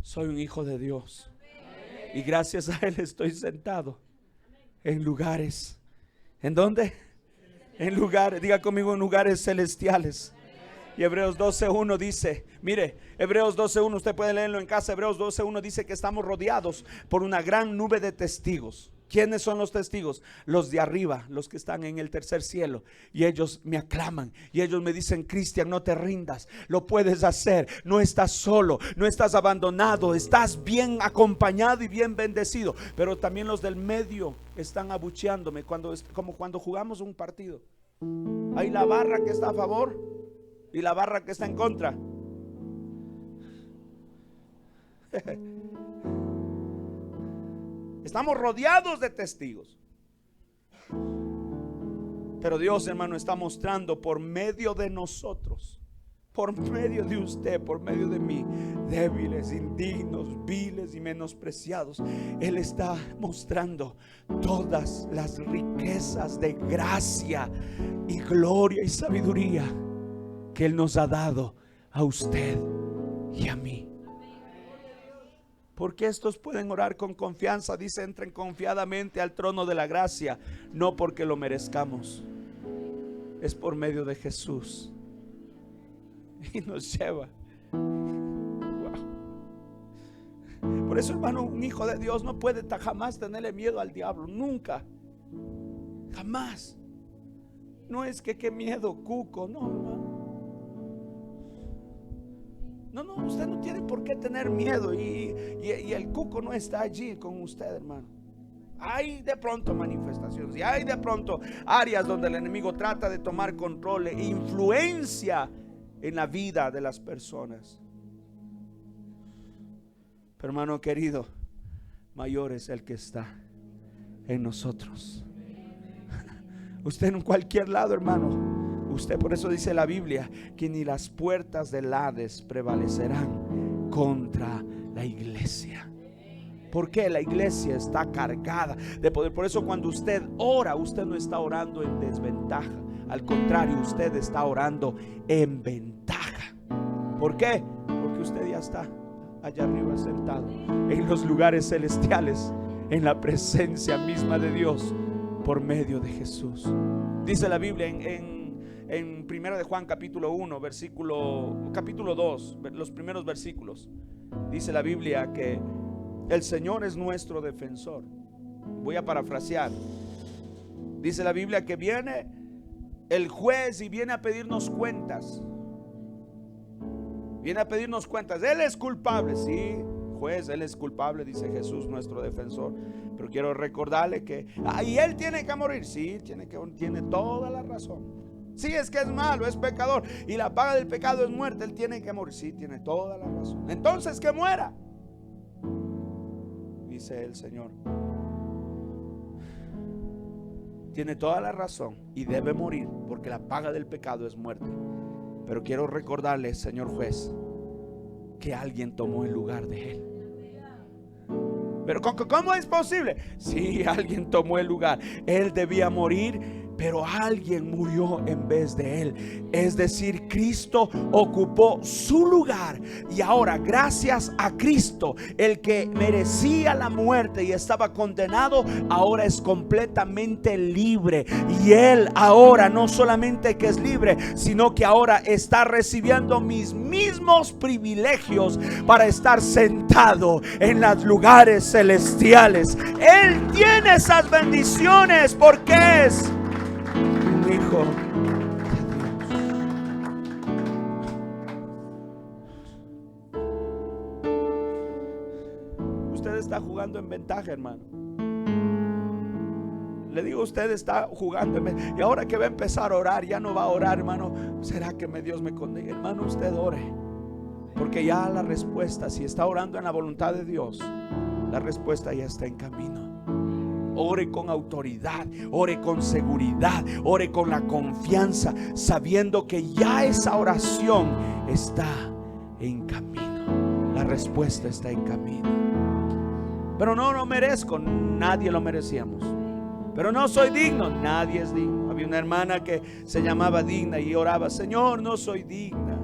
Soy un hijo de Dios. Y gracias a Él estoy sentado en lugares. ¿En dónde? En lugares, diga conmigo, en lugares celestiales. Y Hebreos 12:1 dice, mire, Hebreos 12:1, usted puede leerlo en casa. Hebreos 12:1 dice que estamos rodeados por una gran nube de testigos. ¿Quiénes son los testigos? Los de arriba, los que están en el tercer cielo. Y ellos me aclaman y ellos me dicen: Cristian, no te rindas, lo puedes hacer, no estás solo, no estás abandonado, estás bien acompañado y bien bendecido. Pero también los del medio están abucheándome, como cuando jugamos un partido. Hay la barra que está a favor y la barra que está en contra. Estamos rodeados de testigos. Pero Dios, hermano, está mostrando por medio de nosotros, por medio de usted, por medio de mí, débiles, indignos, viles y menospreciados, Él está mostrando todas las riquezas de gracia y gloria y sabiduría que Él nos ha dado a usted y a mí. Porque estos pueden orar con confianza. Dice: entren confiadamente al trono de la gracia. No porque lo merezcamos, es por medio de Jesús. Y nos lleva. Wow. Por eso, hermano, un hijo de Dios no puede jamás tenerle miedo al diablo. Nunca. Jamás. No es que qué miedo, cuco. No, hermano. No, usted no tiene por qué tener miedo. Y el cuco no está allí con usted, hermano. Hay de pronto manifestaciones y hay de pronto áreas donde el enemigo trata de tomar control e influencia en la vida de las personas. Pero, hermano querido, mayor es el que está en nosotros. Usted en cualquier lado, hermano. Usted, por eso dice la Biblia que ni las puertas del Hades prevalecerán contra la iglesia. Porque la iglesia está cargada de poder. Por eso cuando usted ora, usted no está orando en desventaja. Al contrario, usted está orando en ventaja. ¿Por qué? Porque usted ya está allá arriba sentado en los lugares celestiales, en la presencia misma de Dios, por medio de Jesús. Dice la Biblia en 1 de Juan capítulo 1 capítulo 2, los primeros versículos. Dice la Biblia que el Señor es nuestro defensor. Voy a parafrasear. Dice la Biblia que viene el juez y viene a pedirnos cuentas. Viene a pedirnos cuentas. Él es culpable, sí, juez, Él es culpable, dice Jesús, nuestro defensor. Pero quiero recordarle que y Él tiene que morir. Sí, tiene toda la razón. Sí, es que es malo, es pecador y la paga del pecado es muerte. Él tiene que morir. Sí, tiene toda la razón. Entonces que muera, dice el Señor. Tiene toda la razón y debe morir, porque la paga del pecado es muerte. Pero quiero recordarle, señor juez, que alguien tomó el lugar de él. Pero ¿cómo es posible? Sí, alguien tomó el lugar. Él debía morir, pero alguien murió en vez de él. Es decir, Cristo ocupó su lugar. Y ahora, gracias a Cristo, el que merecía la muerte y estaba condenado, ahora es completamente libre. Y él ahora no solamente que es libre, sino que ahora está recibiendo mis mismos privilegios para estar sentado en los lugares celestiales. Él tiene esas bendiciones porque es un hijo de Dios. Usted está jugando en ventaja, hermano. Le digo, usted está jugando en ventaja. Y ahora que va a empezar a orar, ya no va a orar, hermano. ¿Será que Dios me condena? Hermano, usted ore, porque ya la respuesta, si está orando en la voluntad de Dios, la respuesta ya está en camino. Ore con autoridad, ore con seguridad, ore con la confianza, sabiendo que ya esa oración está en camino. La respuesta está en camino. Pero no merezco, nadie lo merecíamos. Pero no soy digno, nadie es digno. Había una hermana que se llamaba Digna y oraba: Señor, no soy digna.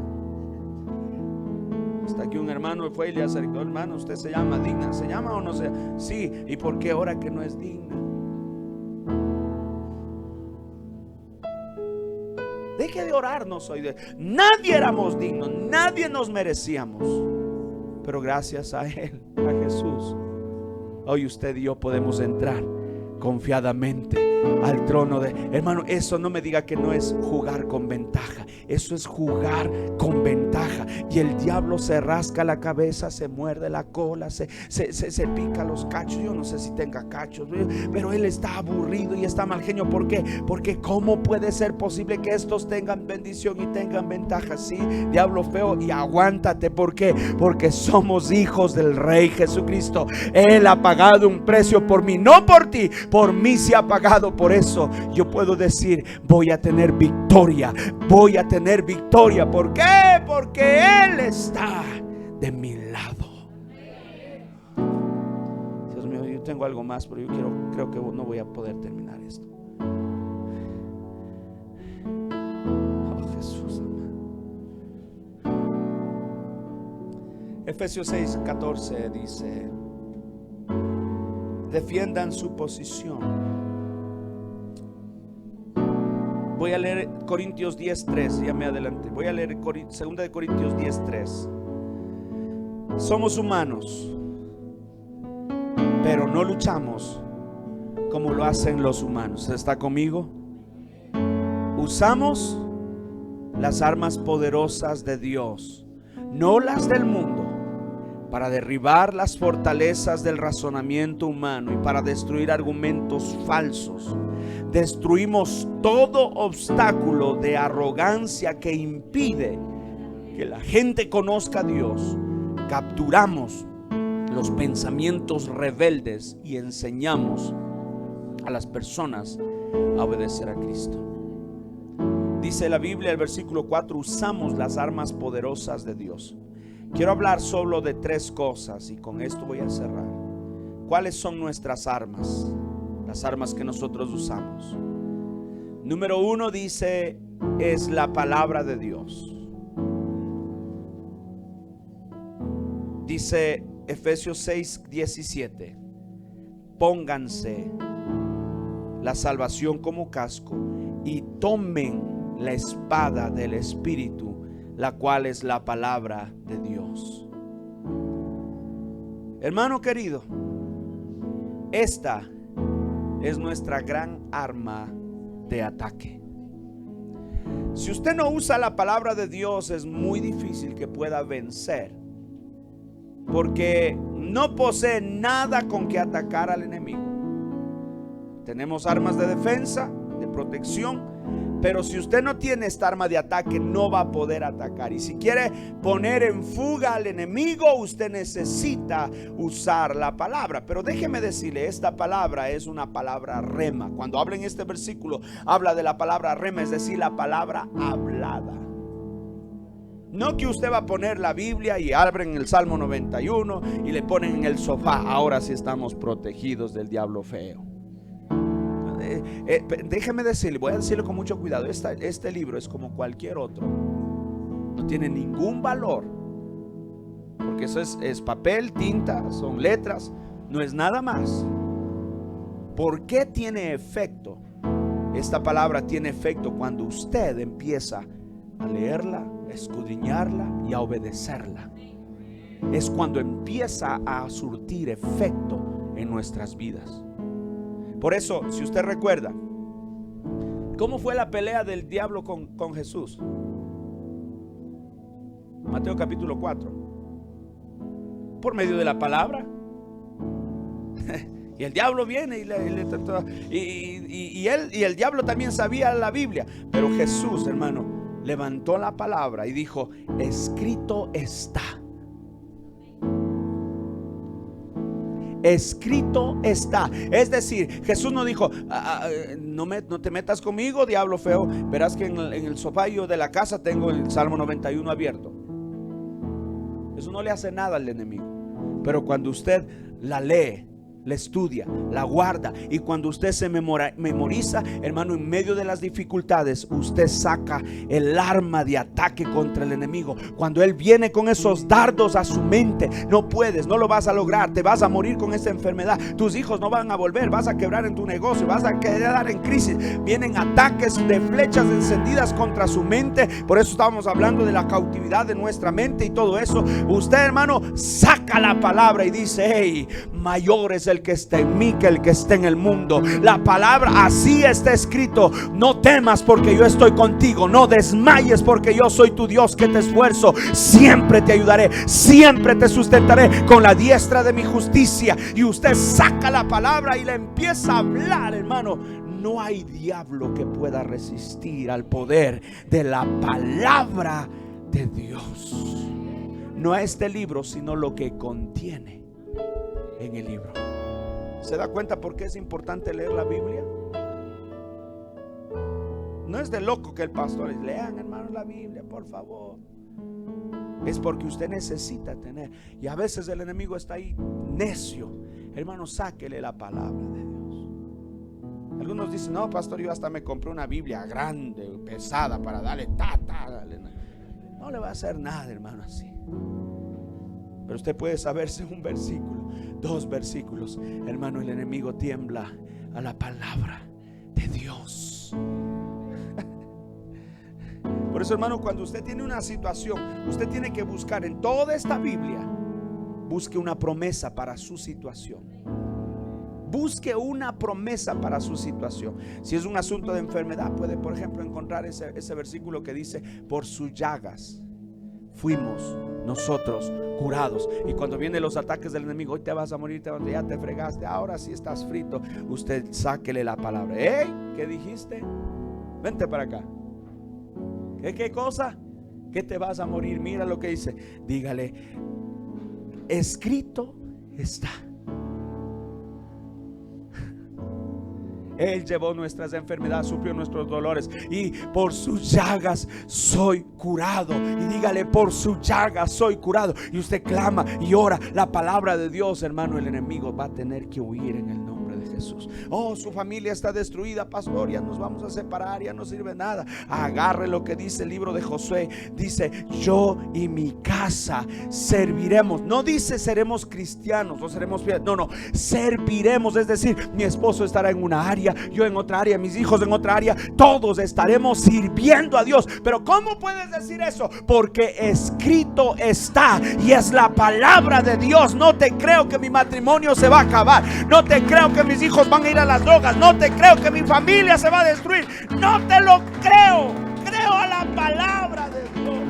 Hasta que un hermano fue y le acercó: hermano, usted se llama Digna. ¿Se llama o no se llama? Sí. ¿Y por qué ahora que no es digna? Deje de orar, no soy de. Nadie éramos dignos, nadie nos merecíamos. Pero gracias a Él, a Jesús, hoy usted y yo podemos entrar confiadamente al trono de. Hermano, eso no me diga que no es jugar con ventaja. Eso es jugar con ventaja. Y el diablo se rasca la cabeza, se muerde la cola, se pica los cachos. Yo no sé si tenga cachos, pero él está aburrido y está mal genio. ¿Por qué? Porque ¿cómo puede ser posible que estos tengan bendición y tengan ventaja? Sí, diablo feo, y aguántate. ¿Por qué? Porque somos hijos del Rey Jesucristo. Él ha pagado un precio por mí, no por ti. Por mí se ha pagado. Por eso yo puedo decir: voy a tener victoria. Voy a tener victoria. ¿Por qué? Porque Él está de mi lado. Dios mío, yo tengo algo más, pero creo que no voy a poder terminar esto. Oh, Jesús amado. Efesios 6:14 dice: defiendan su posición. Voy a leer Corintios 10:3, ya me adelanté. Voy a leer 2 de Corintios 10:3. Somos humanos, pero no luchamos como lo hacen los humanos. ¿Está conmigo? Usamos las armas poderosas de Dios, no las del mundo, para derribar las fortalezas del razonamiento humano y para destruir argumentos falsos. Destruimos todo obstáculo de arrogancia que impide que la gente conozca a Dios. Capturamos los pensamientos rebeldes y enseñamos a las personas a obedecer a Cristo. Dice la Biblia, el versículo 4: usamos las armas poderosas de Dios. Quiero hablar solo de 3 cosas y con esto voy a cerrar. ¿Cuáles son nuestras armas? Las armas que nosotros usamos. Número 1 dice: es la palabra de Dios. Dice Efesios 6:17: pónganse la salvación como casco y tomen la espada del Espíritu, la cual es la palabra de Dios. Hermano querido, esta es nuestra gran arma de ataque. Si usted no usa la palabra de Dios, es muy difícil que pueda vencer, porque no posee nada con que atacar al enemigo. Tenemos armas de defensa, de protección, pero si usted no tiene esta arma de ataque, no va a poder atacar. Y si quiere poner en fuga al enemigo, usted necesita usar la palabra. Pero déjeme decirle, esta palabra es una palabra rema. Cuando habla en este versículo, habla de la palabra rema, es decir, la palabra hablada. No que usted va a poner la Biblia y abren el Salmo 91 y le ponen en el sofá. Ahora sí estamos protegidos del diablo feo. Déjeme decirle, voy a decirlo con mucho cuidado. Este libro es como cualquier otro. No tiene ningún valor, porque eso es papel, tinta, son letras, no es nada más. ¿Por qué tiene efecto? Esta palabra tiene efecto cuando usted empieza a leerla, a escudriñarla y a obedecerla. Es cuando empieza a surtir efecto en nuestras vidas. Por eso, si usted recuerda, ¿cómo fue la pelea del diablo con Jesús? Mateo capítulo 4. Por medio de la palabra. Y el diablo viene y el diablo también sabía la Biblia. Pero Jesús, hermano, levantó la palabra y dijo: escrito está. Escrito está. Es decir, Jesús no dijo: no te metas conmigo, diablo feo. Verás que en el sofá de la casa tengo el Salmo 91 abierto. Eso no le hace nada al enemigo. Pero cuando usted la lee, la estudia, la guarda, y cuando usted se memoriza, hermano, en medio de las dificultades, usted saca el arma de ataque contra el enemigo. Cuando él viene con esos dardos a su mente, no puedes, no lo vas a lograr, te vas a morir con esta enfermedad, tus hijos no van a volver, vas a quebrar en tu negocio, vas a quedar en crisis. Vienen ataques de flechas encendidas contra su mente. Por eso estábamos hablando de la cautividad de nuestra mente y todo eso. Usted, hermano, saca la palabra y dice: hey, mayor es el que está en mí que el que está en el mundo. La palabra, así está escrito: no temas porque yo estoy contigo, no desmayes porque yo soy tu Dios que te esfuerzo, siempre te ayudaré, siempre te sustentaré con la diestra de mi justicia. Y usted saca la palabra y la empieza a hablar, hermano. No hay diablo que pueda resistir al poder de la palabra de Dios. No a este libro, sino lo que contiene en el libro. ¿Se da cuenta por qué es importante leer la Biblia? No es de loco que el pastor lean, hermanos, la Biblia, por favor. Es porque usted necesita tener. Y a veces el enemigo está ahí necio. Hermano, sáquele la palabra de Dios. Algunos dicen: no, pastor, yo hasta me compré una Biblia grande, pesada, para darle dale. No le va a hacer nada, hermano, así. Pero usted puede saberse un versículo, 2 versículos, hermano, el enemigo tiembla a la palabra de Dios. Por eso, hermano, cuando usted tiene una situación, usted tiene que buscar en toda esta Biblia, busque una promesa para su situación. Busque una promesa para su situación. Si es un asunto de enfermedad, puede, por ejemplo, encontrar ese versículo que dice: por sus llagas fuimos nosotros curados. Y cuando vienen los ataques del enemigo: hoy te vas a morir, ya te fregaste, ahora sí estás frito, usted sáquele la palabra. Hey, ¿qué dijiste? Vente para acá. ¿Qué cosa? Que te vas a morir. Mira lo que dice. Dígale: escrito está. Él llevó nuestras enfermedades, sufrió nuestros dolores, y por sus llagas soy curado. Y dígale: por sus llagas soy curado. Y usted clama y ora la palabra de Dios, hermano. El enemigo va a tener que huir en el nombre de Jesús. Oh, su familia está destruida, pastor, ya nos vamos a separar, ya no sirve nada. Agarre lo que dice el libro de Josué. Dice: yo y mi casa serviremos. No dice seremos cristianos, no seremos fieles. No, serviremos. Es decir, mi esposo estará en una área, yo en otra área, mis hijos en otra área. Todos estaremos sirviendo a Dios. Pero ¿cómo puedes decir eso? Porque escrito está, y es la palabra de Dios. No te creo que mi matrimonio se va a acabar. No te creo que mis hijos van a ir a las drogas. No te creo que mi familia se va a destruir. No te lo creo. Creo a la palabra de Dios.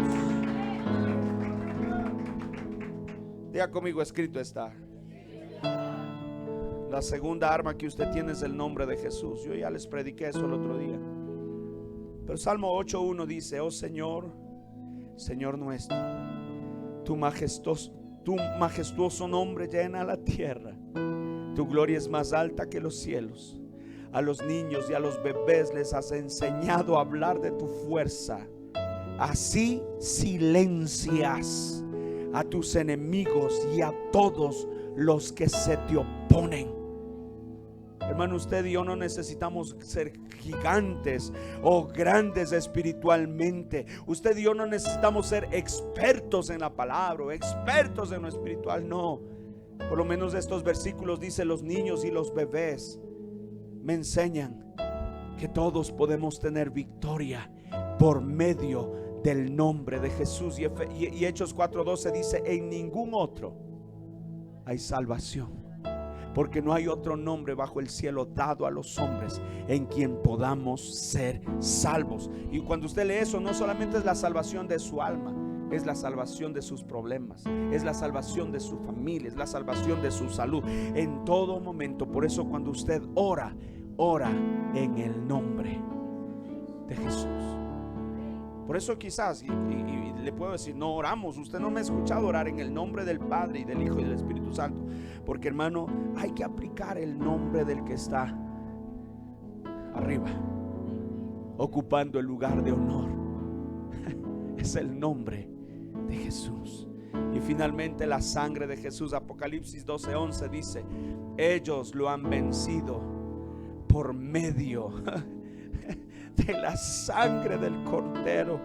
Diga conmigo: escrito está. La segunda arma que usted tiene es el nombre de Jesús. Yo ya les prediqué eso el otro día. Pero Salmo 8:1 dice: oh Señor, Señor nuestro, tu majestuoso nombre llena la tierra. Tu gloria es más alta que los cielos. A los niños y a los bebés les has enseñado a hablar de tu fuerza. Así silencias a tus enemigos y a todos los que se te oponen. Hermano, usted y yo no necesitamos ser gigantes o grandes espiritualmente. Usted y yo no necesitamos ser expertos en la palabra o expertos en lo espiritual, no. Por lo menos estos versículos dice: los niños y los bebés me enseñan que todos podemos tener victoria por medio del nombre de Jesús. Y Hechos 4:12 dice: en ningún otro hay salvación, porque no hay otro nombre bajo el cielo dado a los hombres en quien podamos ser salvos. Y cuando usted lee eso, no solamente es la salvación de su alma, es la salvación de sus problemas, es la salvación de su familia, es la salvación de su salud en todo momento. Por eso cuando usted ora, ora en el nombre de Jesús. Por eso quizás, y le puedo decir, no oramos. Usted no me ha escuchado orar en el nombre del Padre y del Hijo y del Espíritu Santo. Porque, hermano, hay que aplicar el nombre del que está arriba, ocupando el lugar de honor. Es el nombre de Jesús. Y finalmente la sangre de Jesús. Apocalipsis 12:11 dice: ellos lo han vencido por medio de la sangre del Cordero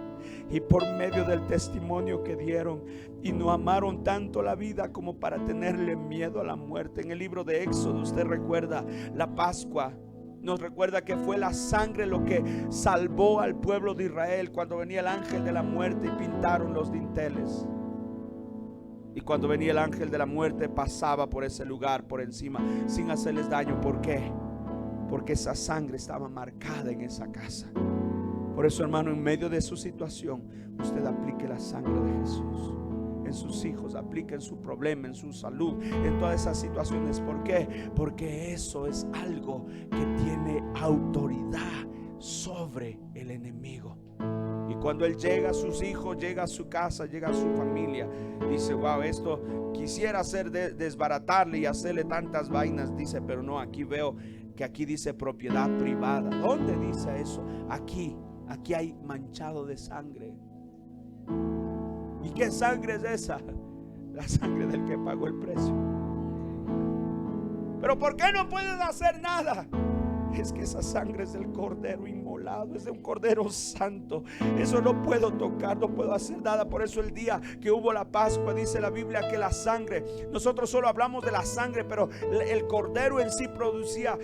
y por medio del testimonio que dieron, y no amaron tanto la vida como para tenerle miedo a la muerte. En el libro de Éxodo, usted recuerda la Pascua, nos recuerda que fue la sangre lo que salvó al pueblo de Israel cuando venía el ángel de la muerte y pintaron los dinteles. Y cuando venía el ángel de la muerte pasaba por ese lugar por encima sin hacerles daño. ¿Por qué? Porque esa sangre estaba marcada en esa casa. Por eso, hermano, en medio de su situación, usted aplique la sangre de Jesús en sus hijos, aplique en su problema, en su salud, en todas esas situaciones. ¿Por qué? Porque eso es algo que tiene autoridad sobre el enemigo. Y cuando él llega a sus hijos, llega a su casa, llega a su familia, dice: wow, esto quisiera hacer desbaratarle y hacerle tantas vainas. Dice: pero no, aquí veo que aquí dice propiedad privada. ¿Dónde dice eso? Aquí hay manchado de sangre. ¿Y qué sangre es esa? La sangre del que pagó el precio. ¿Pero por qué no pueden hacer nada? Es que esa sangre es del Cordero inmolado, es de un Cordero santo. Eso no puedo tocar, no puedo hacer nada. Por eso el día que hubo la Pascua, dice la Biblia que la sangre, nosotros solo hablamos de la sangre, pero el Cordero en sí producía,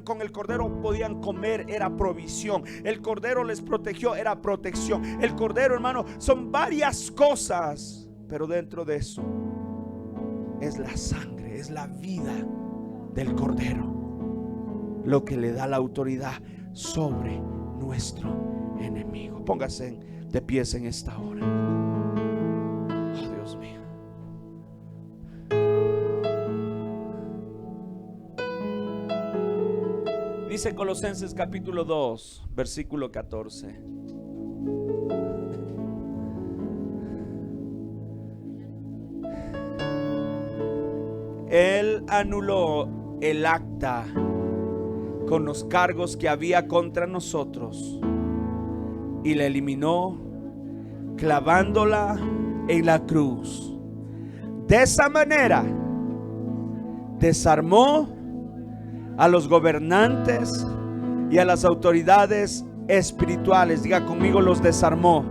con el Cordero podían comer, era provisión. El Cordero les protegió, era protección. El Cordero, hermano, son varias cosas, pero dentro de eso es la sangre, es la vida del Cordero lo que le da la autoridad sobre nuestro enemigo. Póngase de pies en esta hora. Oh, Dios mío. Dice Colosenses capítulo 2, versículo 14. Él anuló el acta con los cargos que había contra nosotros y la eliminó clavándola en la cruz. De esa manera desarmó a los gobernantes y a las autoridades espirituales. Diga conmigo: los desarmó.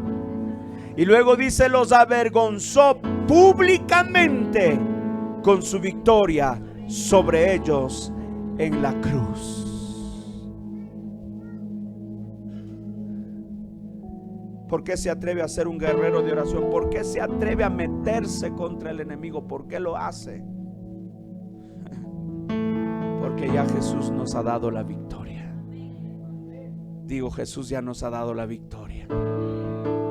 Y luego dice: los avergonzó públicamente con su victoria sobre ellos en la cruz. ¿Por qué se atreve a ser un guerrero de oración? ¿Por qué se atreve a meterse contra el enemigo? ¿Por qué lo hace? Porque ya Jesús nos ha dado la victoria. Digo, Jesús ya nos ha dado la victoria.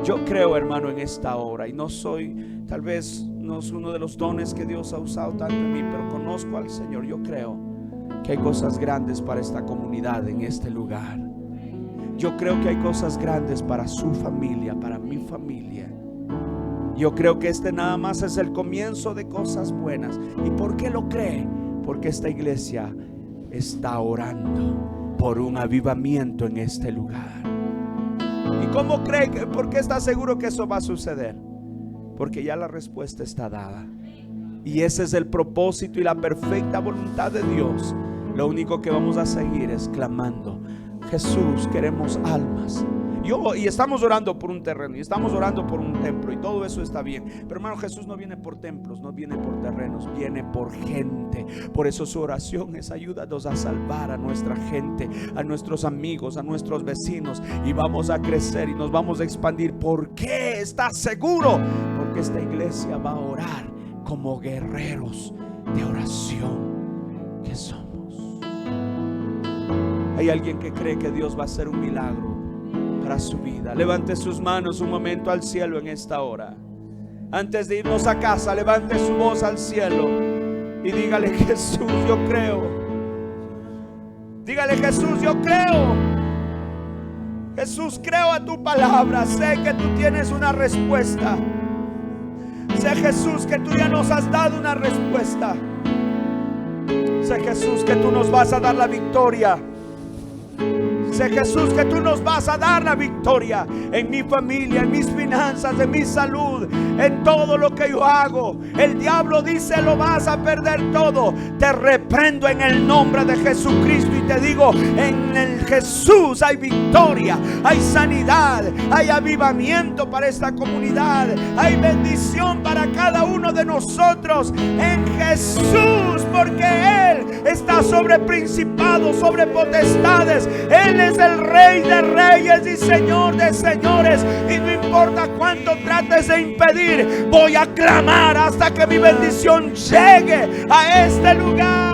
Yo creo, hermano, en esta hora, y no soy, tal vez no es uno de los dones que Dios ha usado tanto en mí, pero conozco al Señor. Yo creo que hay cosas grandes para esta comunidad en este lugar. Yo creo que hay cosas grandes para su familia, para mi familia. Yo creo que este nada más es el comienzo de cosas buenas. ¿Y por qué lo cree? Porque esta iglesia está orando por un avivamiento en este lugar. ¿Y cómo cree que, por qué está seguro que eso va a suceder? Porque ya la respuesta está dada. Y ese es el propósito y la perfecta voluntad de Dios. Lo único que vamos a seguir es clamando: Jesús, queremos almas. Y estamos orando por un terreno, y estamos orando por un templo, y todo eso está bien. Pero hermano, Jesús no viene por templos, no viene por terrenos, viene por gente. Por eso su oración es: ayúdanos a salvar a nuestra gente, a nuestros amigos, a nuestros vecinos, y vamos a crecer y nos vamos a expandir. ¿Por qué? ¿Estás seguro? Porque esta iglesia va a orar como guerreros de oración que somos. Hay alguien que cree que Dios va a hacer un milagro para su vida. Levante sus manos un momento al cielo en esta hora. Antes de irnos a casa, levante su voz al cielo y dígale: Jesús, yo creo. Dígale: Jesús, yo creo. Jesús, creo a tu palabra. Sé que tú tienes una respuesta. Sé, Jesús, que tú ya nos has dado una respuesta. Sé, Jesús, que tú nos vas a dar la victoria. Sé, Jesús, que tú nos vas a dar la victoria en mi familia, en mis finanzas, en mi salud, en todo lo que yo hago. El diablo dice: lo vas a perder todo. Te reprendo en el nombre de Jesucristo y te digo: en el Jesús hay victoria, hay sanidad, hay avivamiento para esta comunidad, hay bendición para cada uno de nosotros en Jesús, porque Él está sobre principados, sobre potestades. Él es el Rey de reyes y Señor de señores, y no importa cuánto trates de impedir, voy a clamar hasta que mi bendición llegue a este lugar.